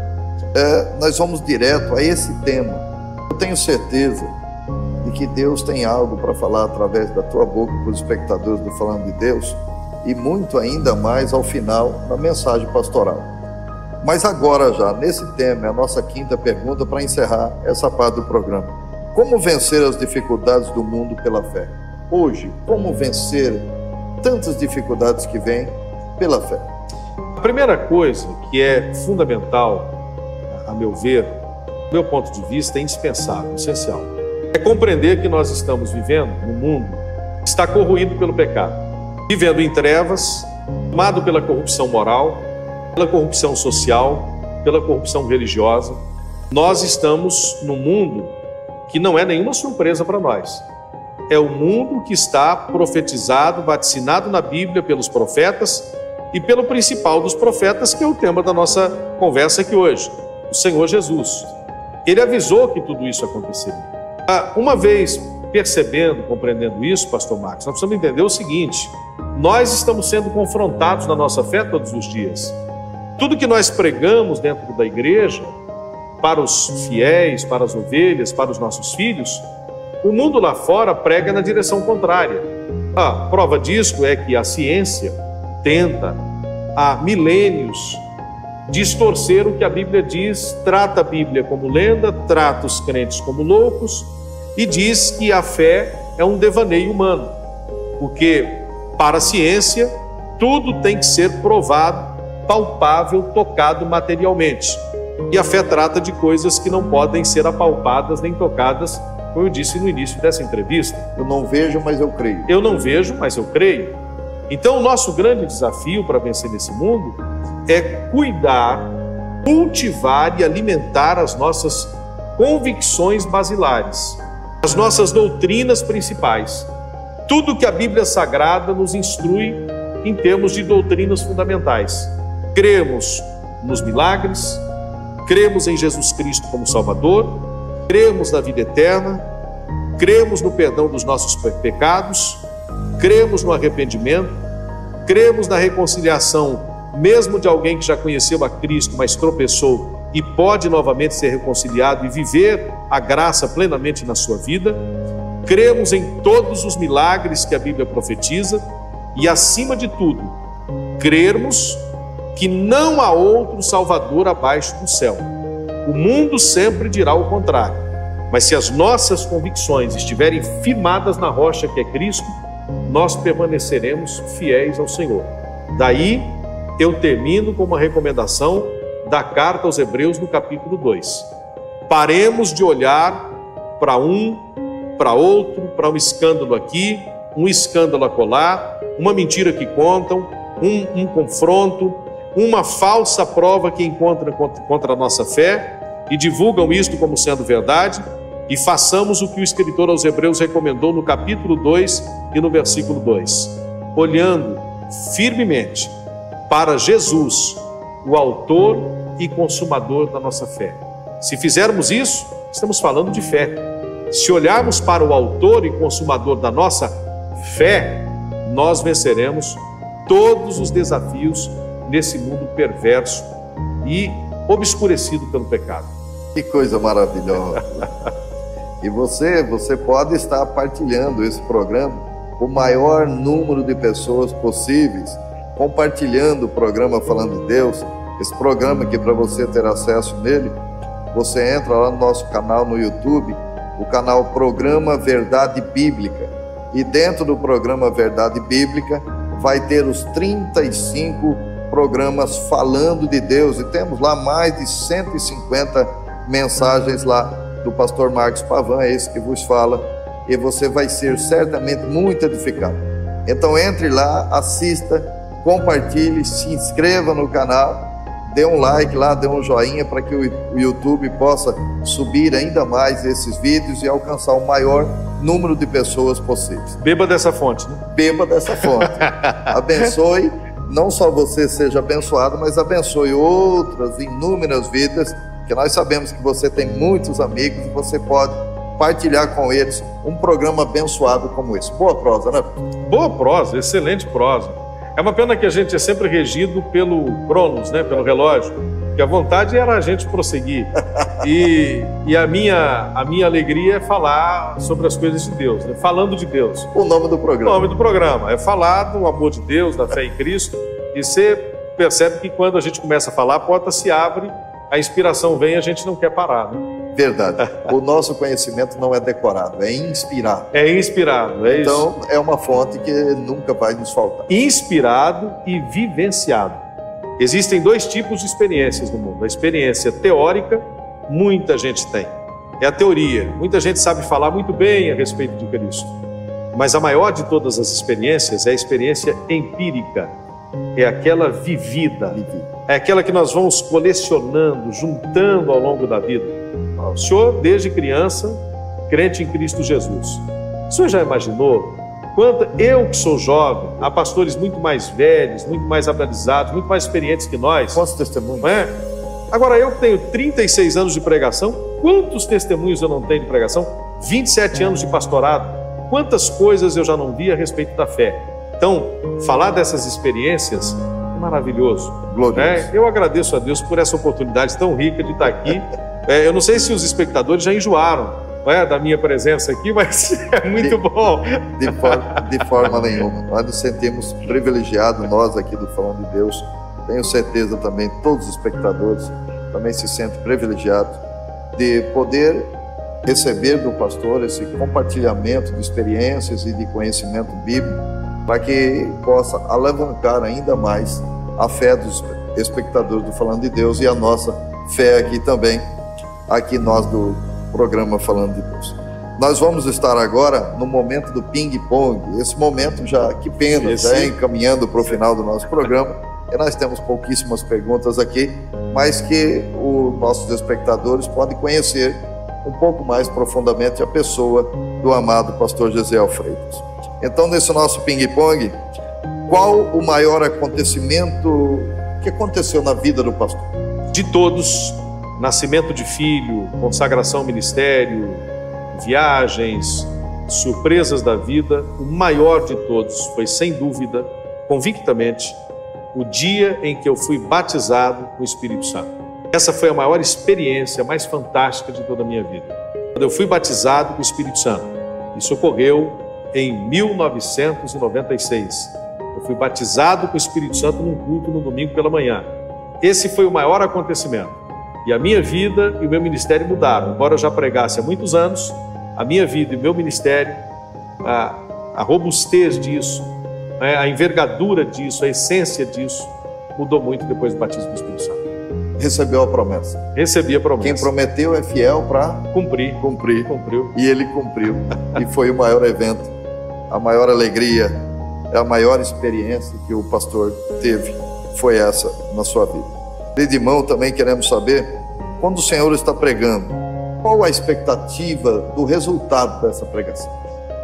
nós vamos direto a esse tema. Eu tenho certeza de que Deus tem algo para falar através da tua boca para os espectadores do Falando de Deus, e muito ainda mais ao final da mensagem pastoral. Mas agora já, nesse tema, é a nossa quinta pergunta para encerrar essa parte do programa. Como vencer as dificuldades do mundo pela fé? Hoje, como vencer tantas dificuldades que vêm pela fé? A primeira coisa que é fundamental, a meu ver, do meu ponto de vista, é indispensável, essencial, é compreender que nós estamos vivendo num mundo que está corroído pelo pecado, vivendo em trevas, tomado pela corrupção moral, pela corrupção social, pela corrupção religiosa. Nós estamos num mundo que não é nenhuma surpresa para nós. É o mundo que está profetizado, vaticinado na Bíblia pelos profetas e pelo principal dos profetas, que é o tema da nossa conversa aqui hoje, o Senhor Jesus. Ele avisou que tudo isso aconteceria. Uma vez percebendo, compreendendo isso, pastor Marcos, nós precisamos entender o seguinte: nós estamos sendo confrontados na nossa fé todos os dias. Tudo que nós pregamos dentro da igreja, para os fiéis, para as ovelhas, para os nossos filhos, o mundo lá fora prega na direção contrária. A prova disso é que a ciência tenta, há milênios, distorcer o que a Bíblia diz, trata a Bíblia como lenda, trata os crentes como loucos e diz que a fé é um devaneio humano, porque para a ciência tudo tem que ser provado, palpável, tocado materialmente. E a fé trata de coisas que não podem ser apalpadas nem tocadas, como eu disse no início dessa entrevista. Eu não vejo, mas eu creio. Eu não vejo, mas eu creio. Então, o nosso grande desafio para vencer nesse mundo é cuidar, cultivar e alimentar as nossas convicções basilares, as nossas doutrinas principais. Tudo que a Bíblia Sagrada nos instrui em termos de doutrinas fundamentais. Cremos nos milagres, cremos em Jesus Cristo como Salvador, cremos na vida eterna, cremos no perdão dos nossos pecados, cremos no arrependimento, cremos na reconciliação, mesmo de alguém que já conheceu a Cristo, mas tropeçou e pode novamente ser reconciliado e viver a graça plenamente na sua vida. Cremos em todos os milagres que a Bíblia profetiza e, acima de tudo, cremos que não há outro Salvador abaixo do céu. O mundo sempre dirá o contrário, mas se as nossas convicções estiverem firmadas na rocha que é Cristo, nós permaneceremos fiéis ao Senhor. Daí eu termino com uma recomendação da carta aos Hebreus no capítulo 2. Paremos de olhar para um, para outro, para um escândalo aqui, um escândalo acolá, uma mentira que contam, um confronto, uma falsa prova que encontram contra a nossa fé e divulgam isto como sendo verdade, e façamos o que o escritor aos Hebreus recomendou no capítulo 2 e no versículo 2, olhando firmemente para Jesus, o autor e consumador da nossa fé. Se fizermos isso, estamos falando de fé. Se olharmos para o autor e consumador da nossa fé, nós venceremos todos os desafios nesse mundo perverso e obscurecido pelo pecado. Que coisa maravilhosa! E você pode estar partilhando esse programa com o maior número de pessoas possíveis, compartilhando o programa Falando de Deus. Esse programa que, para você ter acesso nele, você entra lá no nosso canal no YouTube, o canal Programa Verdade Bíblica, e dentro do programa Verdade Bíblica vai ter os 35 programas falando de Deus, e temos lá mais de 150 mensagens lá do pastor Marcos Pavan, é esse que vos fala, e você vai ser certamente muito edificado. Então entre lá, assista, compartilhe, se inscreva no canal, dê um like lá, dê um joinha para que o YouTube possa subir ainda mais esses vídeos e alcançar o maior número de pessoas possíveis. Beba dessa fonte, né? Beba dessa fonte. Abençoe, não só você seja abençoado, mas abençoe outras inúmeras vidas, que nós sabemos que você tem muitos amigos e você pode partilhar com eles um programa abençoado como esse. Boa prosa, né? Boa prosa, excelente prosa. É uma pena que a gente é sempre regido pelo Cronos, né? Pelo relógio, que a vontade era a gente prosseguir. E a minha alegria é falar sobre as coisas de Deus, né? Falando de Deus. O nome do programa. O nome do programa é falar do amor de Deus, da fé em Cristo. E você percebe que quando a gente começa a falar, a porta se abre, a inspiração vem e a gente não quer parar, né? Verdade. O nosso conhecimento não é decorado, é inspirado. É inspirado, é então, isso. Então, é uma fonte que nunca vai nos faltar. Inspirado e vivenciado. Existem dois tipos de experiências no mundo. A experiência teórica, muita gente tem. É a teoria. Muita gente sabe falar muito bem a respeito de Cristo. Mas a maior de todas as experiências é a experiência empírica. É aquela vivida. É aquela que nós vamos colecionando, juntando ao longo da vida. O senhor, desde criança, crente em Cristo Jesus. O senhor já imaginou? Eu que sou jovem, há pastores muito mais velhos, muito mais atualizados, muito mais experientes que nós. Quantos testemunhos? Não é? Agora, eu que tenho 36 anos de pregação, quantos testemunhos eu não tenho de pregação? 27 anos de pastorado, quantas coisas eu já não vi a respeito da fé. Então, falar dessas experiências é maravilhoso. Glorioso. Eu agradeço a Deus por essa oportunidade tão rica de estar aqui. Eu não sei se os espectadores já enjoaram da minha presença aqui, mas é muito bom. De forma nenhuma. Nós nos sentimos privilegiados, nós aqui do Falando de Deus. Tenho certeza também, todos os espectadores também se sentem privilegiados de poder receber do pastor esse compartilhamento de experiências e de conhecimento bíblico, para que possa alavancar ainda mais a fé dos espectadores do Falando de Deus e a nossa fé aqui também, aqui nós do programa Falando de Deus. Nós vamos estar agora no momento do ping-pong, esse momento já, que pena, já encaminhando para o final do nosso programa, e nós temos pouquíssimas perguntas aqui, mas que os nossos espectadores podem conhecer um pouco mais profundamente a pessoa do amado pastor Gesiel Freitas. Então, nesse nosso ping-pong, qual o maior acontecimento que aconteceu na vida do pastor? De todos, nascimento de filho, consagração ao ministério, viagens, surpresas da vida, o maior de todos foi, sem dúvida, convictamente, o dia em que eu fui batizado com o Espírito Santo. Essa foi a maior experiência, a mais fantástica de toda a minha vida. Quando eu fui batizado com o Espírito Santo, isso ocorreu em 1996. Eu fui batizado com o Espírito Santo num culto no domingo pela manhã. Esse foi o maior acontecimento. E a minha vida e o meu ministério mudaram. Embora eu já pregasse há muitos anos, a minha vida e o meu ministério, a robustez disso, a envergadura disso, a essência disso, mudou muito depois do batismo do Espírito Santo. Recebeu a promessa. Recebi a promessa. Quem prometeu é fiel para cumprir. Cumpriu. E ele cumpriu. E foi o maior evento, a maior alegria, a maior experiência que o pastor teve. Foi essa na sua vida. Lidimão, também queremos saber, quando o Senhor está pregando, qual a expectativa do resultado dessa pregação?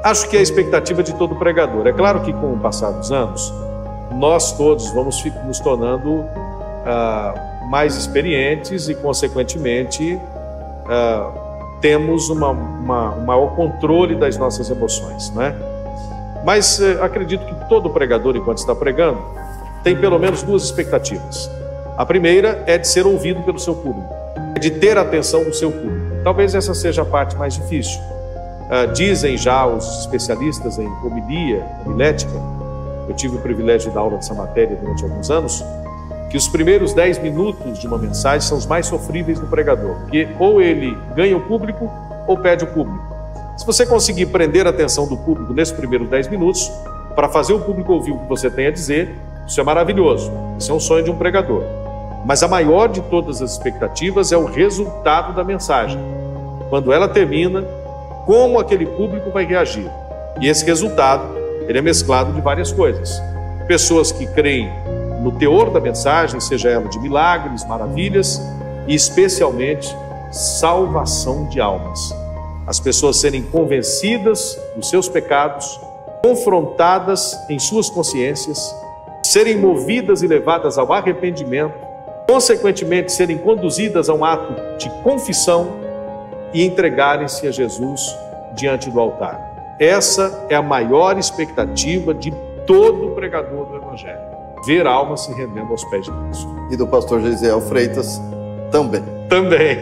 Acho que é a expectativa de todo pregador. É claro que com o passar dos anos, nós todos vamos nos tornando mais experientes e, consequentemente, temos um maior controle das nossas emoções, né? Mas acredito que todo pregador, enquanto está pregando, tem pelo menos duas expectativas. A primeira é de ser ouvido pelo seu público, é de ter a atenção do seu público. Talvez essa seja a parte mais difícil. Dizem já os especialistas em homilética, eu tive o privilégio de dar aula dessa matéria durante alguns anos, que os primeiros 10 minutos de uma mensagem são os mais sofríveis do pregador, porque ou ele ganha o público ou perde o público. Se você conseguir prender a atenção do público nesses primeiros 10 minutos, para fazer o público ouvir o que você tem a dizer, isso é maravilhoso, isso é um sonho de um pregador. Mas a maior de todas as expectativas é o resultado da mensagem. Quando ela termina, como aquele público vai reagir. E esse resultado, ele é mesclado de várias coisas. Pessoas que creem no teor da mensagem, seja ela de milagres, maravilhas, e especialmente salvação de almas. As pessoas serem convencidas dos seus pecados, confrontadas em suas consciências, serem movidas e levadas ao arrependimento, consequentemente serem conduzidas a um ato de confissão e entregarem-se a Jesus diante do altar. Essa é a maior expectativa de todo pregador do Evangelho, ver almas se rendendo aos pés de Cristo. E do pastor Gesiel Freitas também. Também.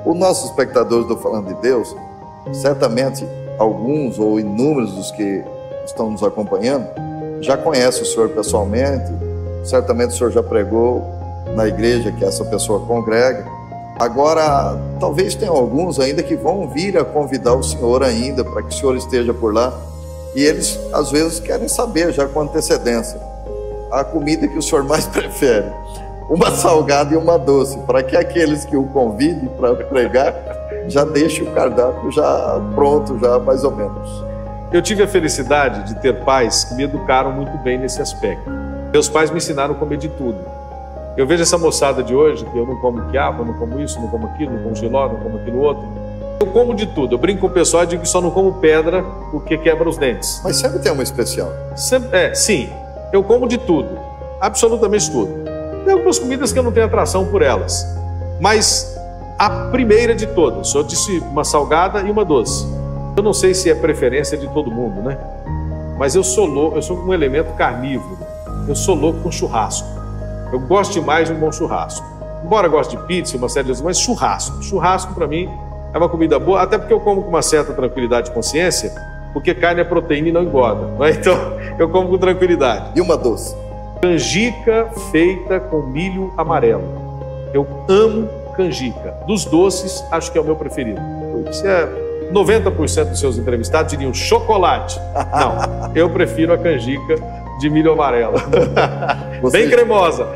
Os nossos espectadores do Falando de Deus, certamente alguns ou inúmeros dos que estão nos acompanhando, já conhecem o senhor pessoalmente, certamente o senhor já pregou na igreja que essa pessoa congrega. Agora, talvez tenham alguns ainda que vão vir a convidar o senhor ainda para que o senhor esteja por lá, e eles às vezes querem saber já com antecedência a comida que o senhor mais prefere. Uma salgada e uma doce, para que aqueles que o convidem para pregar já deixem o cardápio já pronto, já mais ou menos. Eu tive a felicidade de ter pais que me educaram muito bem nesse aspecto. Meus pais me ensinaram a comer de tudo. Eu vejo essa moçada de hoje, que eu não como quiabo, eu não como isso, não como aquilo, não como giló, não como aquilo outro. Eu como de tudo. Eu brinco com o pessoal e digo que só não como pedra porque quebra os dentes. Mas sempre tem uma especial. Sim, eu como de tudo, absolutamente tudo. Tem algumas comidas que eu não tenho atração por elas, mas a primeira de todas, eu disse uma salgada e uma doce. Eu não sei se é preferência de todo mundo, né? Mas eu sou um elemento carnívoro. Eu sou louco com churrasco. Eu gosto demais de um bom churrasco. Embora eu goste de pizza, uma série de coisas, mas churrasco. Churrasco para mim é uma comida boa, até porque eu como com uma certa tranquilidade de consciência, porque carne é proteína e não engorda, não é? Então eu como com tranquilidade. E uma doce? Canjica feita com milho amarelo. Eu amo canjica. Dos doces, acho que é o meu preferido. Se é 90% dos seus entrevistados diriam chocolate. Não, eu prefiro a canjica de milho amarelo. Bem cremosa.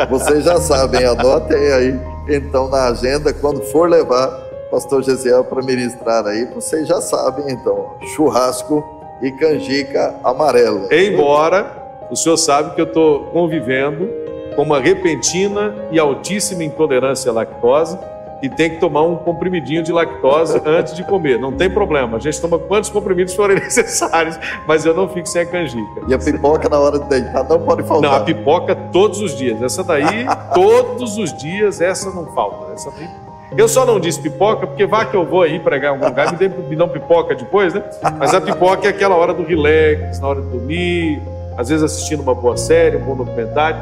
Vocês já sabem, anotem aí, então, na agenda, quando for levar o pastor Gesiel para ministrar aí, vocês já sabem, então, churrasco e canjica amarela. Embora o senhor sabe que eu estou convivendo com uma repentina e altíssima intolerância à lactose e tem que tomar um comprimidinho de lactose antes de comer. Não tem problema, a gente toma quantos comprimidos forem necessários, mas eu não fico sem a canjica. E a pipoca na hora de deitar não pode faltar? Não, a pipoca todos os dias. Essa daí, todos os dias, essa não falta. Essa daí... Eu só não disse pipoca, porque vá que eu vou aí pregar em algum lugar, me dão pipoca depois, né? Mas a pipoca é aquela hora do relax, na hora de dormir, às vezes assistindo uma boa série, um bom documentário.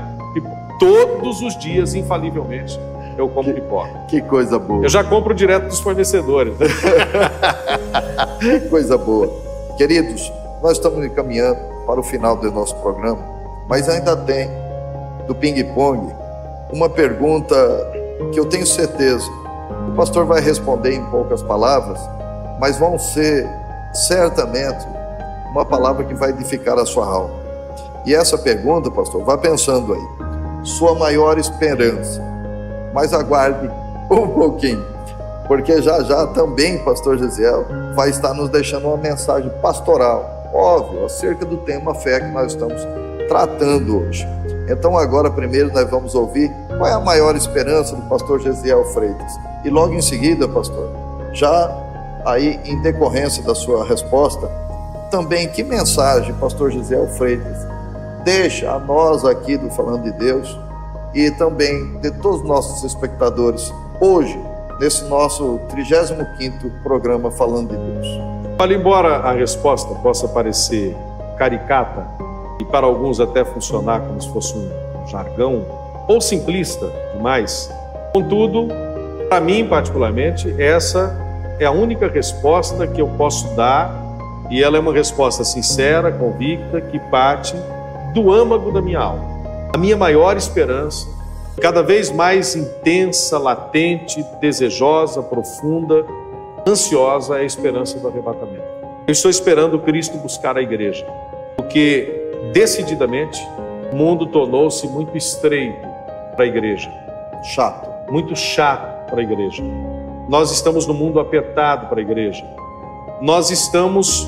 Todos os dias, infalivelmente, eu como pipoca. Que coisa boa. Eu já compro direto dos fornecedores. Que coisa boa. Queridos, nós estamos encaminhando para o final do nosso programa, mas ainda tem, do ping-pong, uma pergunta que eu tenho certeza. O pastor vai responder em poucas palavras, mas vão ser, certamente, uma palavra que vai edificar a sua alma. E essa pergunta, pastor, vá pensando aí. Sua maior esperança. Mas aguarde um pouquinho, porque já também, pastor Gesiel, vai estar nos deixando uma mensagem pastoral, óbvio, acerca do tema fé que nós estamos tratando hoje. Então agora primeiro nós vamos ouvir qual é a maior esperança do pastor Gesiel Freitas. E logo em seguida, pastor, já aí em decorrência da sua resposta, também que mensagem pastor Gesiel Freitas deixa a nós aqui do Falando de Deus e também de todos os nossos espectadores hoje, nesse nosso 35º programa Falando de Deus. Olha, embora a resposta possa parecer caricata e para alguns até funcionar como se fosse um jargão ou simplista demais, contudo, para mim particularmente, essa é a única resposta que eu posso dar e ela é uma resposta sincera, convicta, que parte do âmago da minha alma. A minha maior esperança, cada vez mais intensa, latente, desejosa, profunda, ansiosa, é a esperança do arrebatamento. Eu estou esperando Cristo buscar a igreja, porque decididamente o mundo tornou-se muito estreito para a igreja. Chato. Muito chato para a igreja. Nós estamos no mundo apertado para a igreja. Nós estamos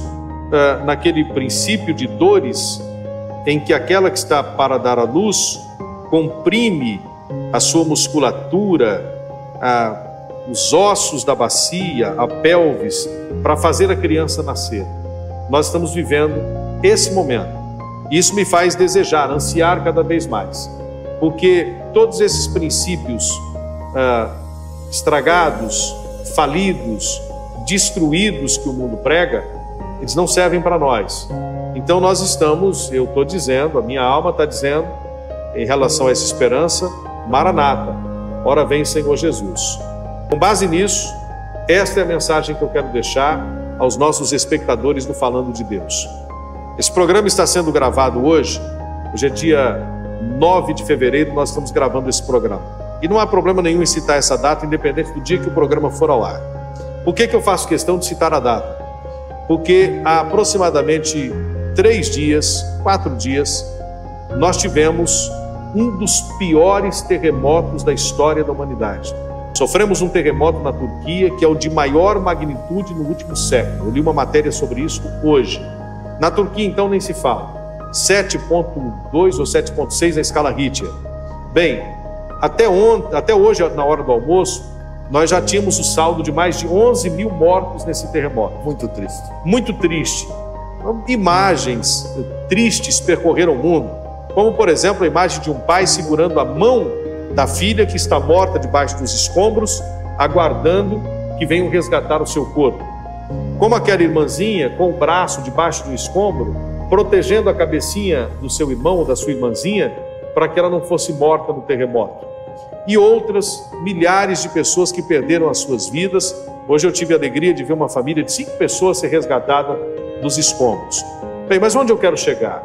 naquele princípio de dores em que aquela que está para dar à luz comprime a sua musculatura, os ossos da bacia, a pelvis, para fazer a criança nascer. Nós estamos vivendo esse momento. Isso me faz desejar, ansiar cada vez mais, porque todos esses princípios estragados, falidos, destruídos que o mundo prega, eles não servem para nós. Então nós estamos, eu estou dizendo, a minha alma está dizendo, em relação a essa esperança, Maranata, ora vem Senhor Jesus. Com base nisso, esta é a mensagem que eu quero deixar aos nossos espectadores do Falando de Deus. Esse programa está sendo gravado hoje é dia 9 de fevereiro, nós estamos gravando esse programa. E não há problema nenhum em citar essa data, independente do dia que o programa for ao ar. Por que eu faço questão de citar a data? Porque há aproximadamente 3 dias, 4 dias, nós tivemos um dos piores terremotos da história da humanidade. Sofremos um terremoto na Turquia que é o de maior magnitude no último século. Eu li uma matéria sobre isso hoje. Na Turquia, então, nem se fala. 7,2 ou 7,6 na escala Richter. Bem, até hoje, na hora do almoço, nós já tínhamos o saldo de mais de 11 mil mortos nesse terremoto. Muito triste. Muito triste. Imagens tristes percorreram o mundo, como, por exemplo, a imagem de um pai segurando a mão da filha que está morta debaixo dos escombros, aguardando que venham resgatar o seu corpo. Como aquela irmãzinha com o braço debaixo do escombro, protegendo a cabecinha do seu irmão ou da sua irmãzinha, para que ela não fosse morta no terremoto. E outras milhares de pessoas que perderam as suas vidas. Hoje eu tive a alegria de ver uma família de 5 pessoas ser resgatada dos escombros. Bem, mas onde eu quero chegar?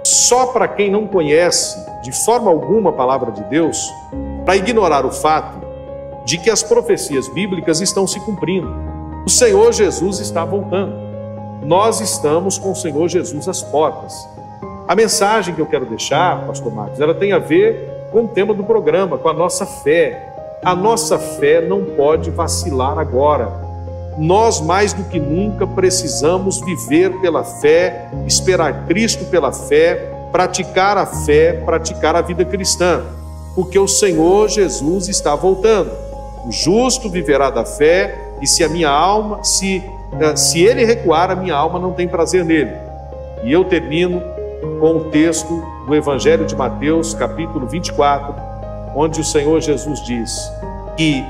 Só para quem não conhece de forma alguma a palavra de Deus, para ignorar o fato de que as profecias bíblicas estão se cumprindo. O Senhor Jesus está voltando. Nós estamos com o Senhor Jesus às portas. A mensagem que eu quero deixar, pastor Marcos, ela tem a ver com o tema do programa, com a nossa fé. A nossa fé não pode vacilar agora. Nós, mais do que nunca, precisamos viver pela fé, esperar Cristo pela fé, praticar a vida cristã, porque o Senhor Jesus está voltando. O justo viverá da fé, e se a minha alma, se ele recuar, a minha alma não tem prazer nele. E eu termino com o texto do Evangelho de Mateus, capítulo 24, onde o Senhor Jesus diz que,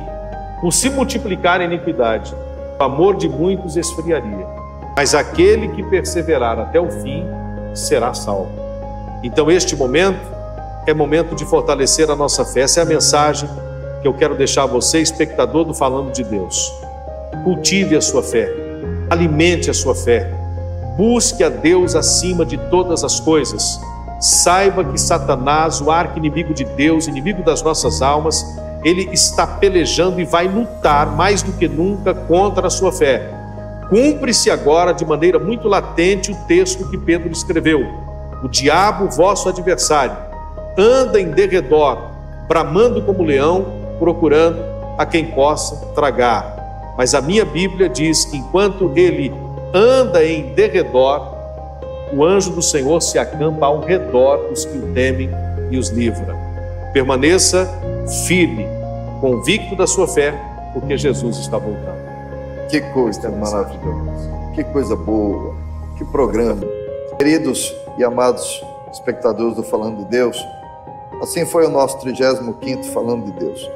por se multiplicar a iniquidade, o amor de muitos esfriaria, mas aquele que perseverar até o fim será salvo. Então este momento é momento de fortalecer a nossa fé. Essa é a mensagem que eu quero deixar a você, espectador do Falando de Deus. Cultive a sua fé, alimente a sua fé, busque a Deus acima de todas as coisas. Saiba que Satanás, o arqui-inimigo de Deus, inimigo das nossas almas, ele está pelejando e vai lutar mais do que nunca contra a sua fé. Cumpre-se agora de maneira muito latente o texto que Pedro escreveu. O diabo, vosso adversário, anda em derredor, bramando como leão, procurando a quem possa tragar. Mas a minha Bíblia diz que enquanto ele anda em derredor, o anjo do Senhor se acampa ao redor dos que o temem e os livra. Permaneça firme, convicto da sua fé, porque Jesus está voltando. Que coisa maravilhosa, que coisa boa, que programa. Queridos e amados espectadores do Falando de Deus, assim foi o nosso 35º Falando de Deus,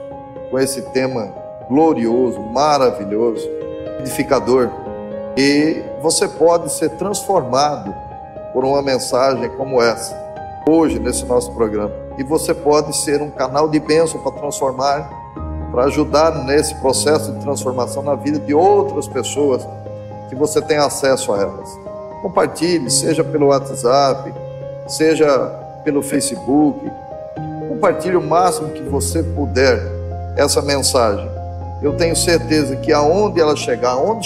com esse tema glorioso, maravilhoso, edificador. E você pode ser transformado por uma mensagem como essa, hoje nesse nosso programa. E você pode ser um canal de bênção para transformar, para ajudar nesse processo de transformação na vida de outras pessoas que você tem acesso a elas. Compartilhe, seja pelo WhatsApp, seja pelo Facebook. Compartilhe o máximo que você puder essa mensagem. Eu tenho certeza que aonde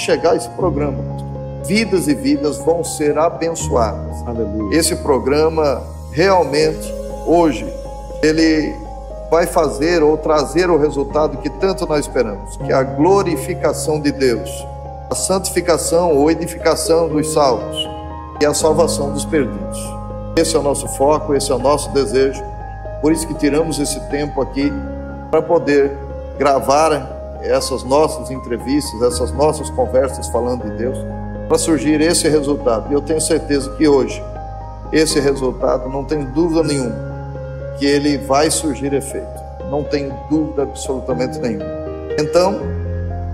chegar esse programa, vidas e vidas vão ser abençoadas. Aleluia. Esse programa realmente, hoje, ele vai fazer ou trazer o resultado que tanto nós esperamos, que é a glorificação de Deus, a santificação ou edificação dos salvos e a salvação dos perdidos. Esse é o nosso foco, esse é o nosso desejo. Por isso que tiramos esse tempo aqui para poder gravar essas nossas entrevistas, essas nossas conversas falando de Deus, para surgir esse resultado. E eu tenho certeza que hoje, esse resultado, não tenho dúvida nenhuma, que ele vai surgir efeito. Não tenho dúvida absolutamente nenhuma. Então,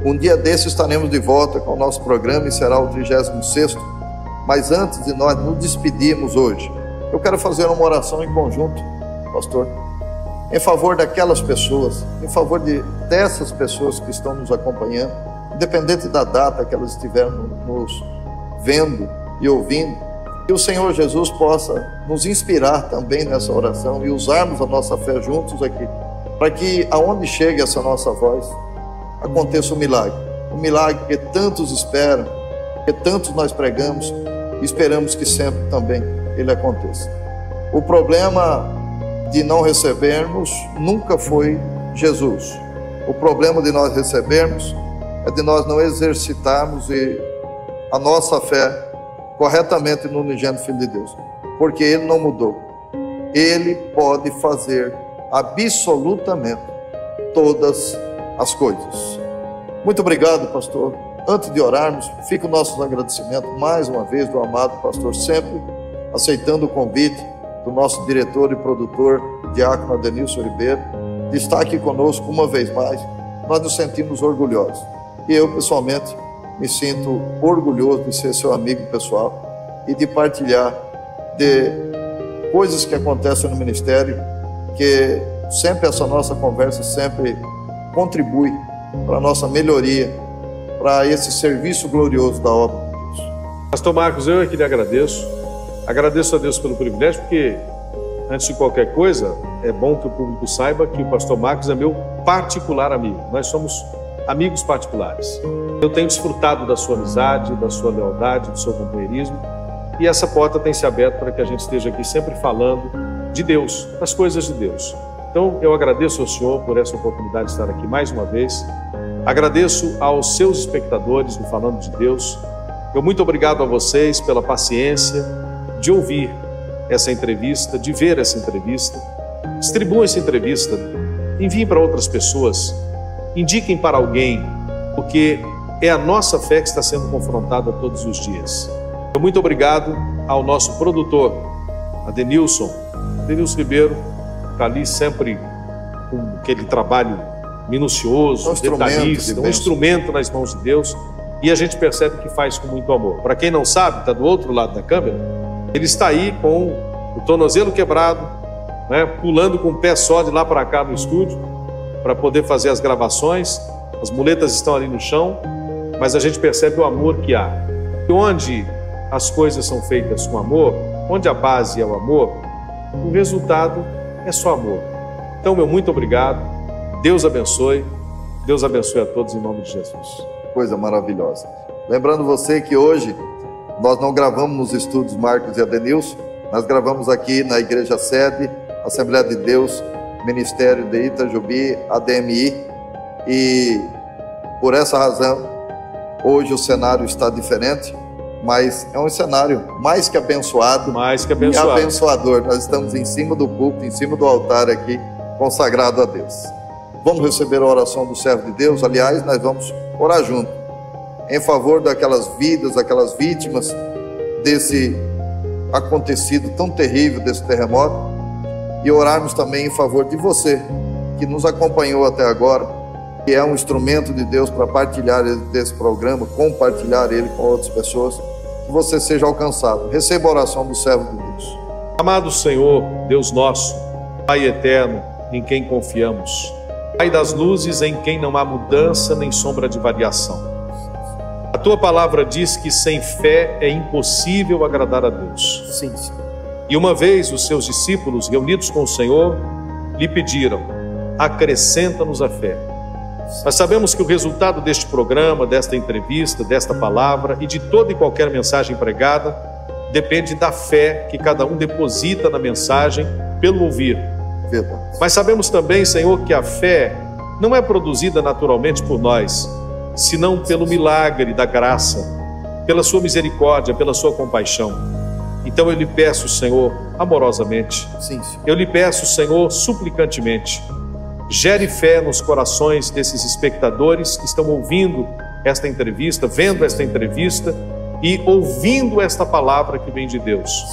um dia desse estaremos de volta com o nosso programa e será o 36º. Mas antes de nós nos despedirmos hoje, eu quero fazer uma oração em conjunto, pastor, em favor daquelas pessoas, em favor dessas pessoas que estão nos acompanhando, independente da data que elas estiverem nos vendo e ouvindo, que o Senhor Jesus possa nos inspirar também nessa oração e usarmos a nossa fé juntos aqui, para que aonde chegue essa nossa voz, aconteça o milagre que tantos esperam, que tantos nós pregamos e esperamos que sempre também ele aconteça. O problema de não recebermos nunca foi Jesus. O problema de nós recebermos é de nós não exercitarmos a nossa fé corretamente no unigênito Filho de Deus, porque Ele não mudou. Ele pode fazer absolutamente todas as coisas. Muito obrigado, pastor. Antes de orarmos, fica o nosso agradecimento mais uma vez do amado pastor, sempre aceitando o convite do nosso diretor e produtor, diácono Adenilson Ribeiro, de estar aqui conosco uma vez mais. Nós nos sentimos orgulhosos. E eu, pessoalmente, me sinto orgulhoso de ser seu amigo pessoal e de partilhar de coisas que acontecem no ministério, que sempre essa nossa conversa sempre contribui para a nossa melhoria, para esse serviço glorioso da obra de Deus. Pastor Marcos, eu é que lhe agradeço. Agradeço a Deus pelo privilégio, porque antes de qualquer coisa, é bom que o público saiba que o pastor Marcos é meu particular amigo. Nós somos amigos particulares. Eu tenho desfrutado da sua amizade, da sua lealdade, do seu companheirismo, e essa porta tem se aberto para que a gente esteja aqui sempre falando de Deus, das coisas de Deus. Então, eu agradeço ao senhor por essa oportunidade de estar aqui mais uma vez. Agradeço aos seus espectadores do Falando de Deus. Eu muito obrigado a vocês pela paciência de ouvir essa entrevista, de ver essa entrevista. Distribuam essa entrevista, enviem para outras pessoas, indiquem para alguém, porque é a nossa fé que está sendo confrontada todos os dias. Muito obrigado ao nosso produtor, Adenilson Ribeiro, está ali sempre com aquele trabalho minucioso, detalhista, um instrumento nas mãos de Deus, e a gente percebe que faz com muito amor. Para quem não sabe, está do outro lado da câmera, ele está aí com o tornozelo quebrado, né, pulando com o pé só de lá para cá no estúdio, para poder fazer as gravações. As muletas estão ali no chão, mas a gente percebe o amor que há. E onde as coisas são feitas com amor, onde a base é o amor, o resultado é só amor. Então, meu muito obrigado. Deus abençoe a todos em nome de Jesus. Coisa maravilhosa. Lembrando você que hoje nós não gravamos nos estúdios Marcos e Adenilson, nós gravamos aqui na Igreja Sede, Assembleia de Deus, Ministério de Itajubi, ADMI, e por essa razão, hoje o cenário está diferente, mas é um cenário mais que abençoado, e abençoador. Nós estamos em cima do púlpito, em cima do altar aqui, consagrado a Deus. Vamos receber a oração do servo de Deus. Aliás, nós vamos orar junto, em favor daquelas vidas, aquelas vítimas desse acontecido tão terrível, desse terremoto, e orarmos também em favor de você, que nos acompanhou até agora, que é um instrumento de Deus para partilhar desse programa, compartilhar ele com outras pessoas, que você seja alcançado. Receba a oração do servo de Deus. Amado Senhor, Deus nosso, Pai eterno, em quem confiamos, Pai das luzes, em quem não há mudança nem sombra de variação. A Tua palavra diz que sem fé é impossível agradar a Deus. Sim, sim. E uma vez os seus discípulos, reunidos com o Senhor, lhe pediram: acrescenta-nos a fé. Nós sabemos que o resultado deste programa, desta entrevista, desta palavra e de toda e qualquer mensagem pregada depende da fé que cada um deposita na mensagem pelo ouvir. Mas sabemos também, Senhor, que a fé não é produzida naturalmente por nós, senão pelo milagre da graça, pela sua misericórdia, pela sua compaixão. Então eu lhe peço, Senhor, amorosamente, eu lhe peço, Senhor, suplicantemente, gere fé nos corações desses espectadores que estão ouvindo esta entrevista, vendo esta entrevista e ouvindo esta palavra que vem de Deus.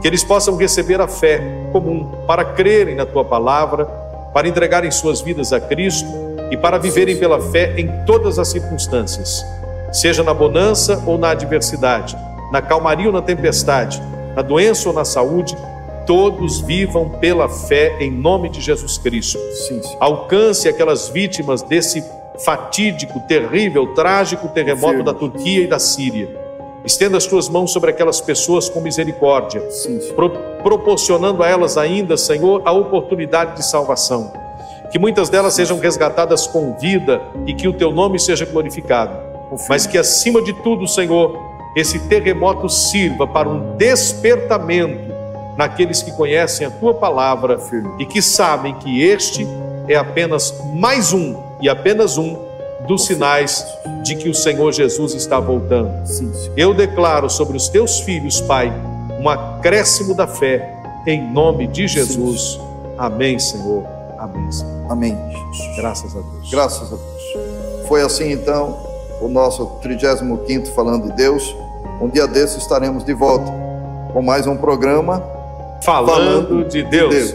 Que eles possam receber a fé comum para crerem na Tua palavra, para entregarem suas vidas a Cristo e para viverem pela fé em todas as circunstâncias, seja na bonança ou na adversidade, na calmaria ou na tempestade, na doença ou na saúde. Todos vivam pela fé em nome de Jesus Cristo. Alcance aquelas vítimas desse fatídico, terrível, trágico terremoto da Turquia e da Síria. Estenda as Tuas mãos sobre aquelas pessoas com misericórdia, proporcionando a elas ainda, Senhor, a oportunidade de salvação. Que muitas delas sejam resgatadas com vida e que o Teu nome seja glorificado. Mas que, acima de tudo, Senhor, esse terremoto sirva para um despertamento naqueles que conhecem a Tua palavra e que sabem que este é apenas mais um, e apenas um, dos sinais de que o Senhor Jesus está voltando. Eu declaro sobre os Teus filhos, Pai, um acréscimo da fé, em nome de Jesus. Amém, Senhor. Amém, Senhor. Amém. Graças a Deus. Graças a Deus. Foi assim, então, o nosso 35º Falando de Deus. Um dia desses estaremos de volta com mais um programa Falando de Deus.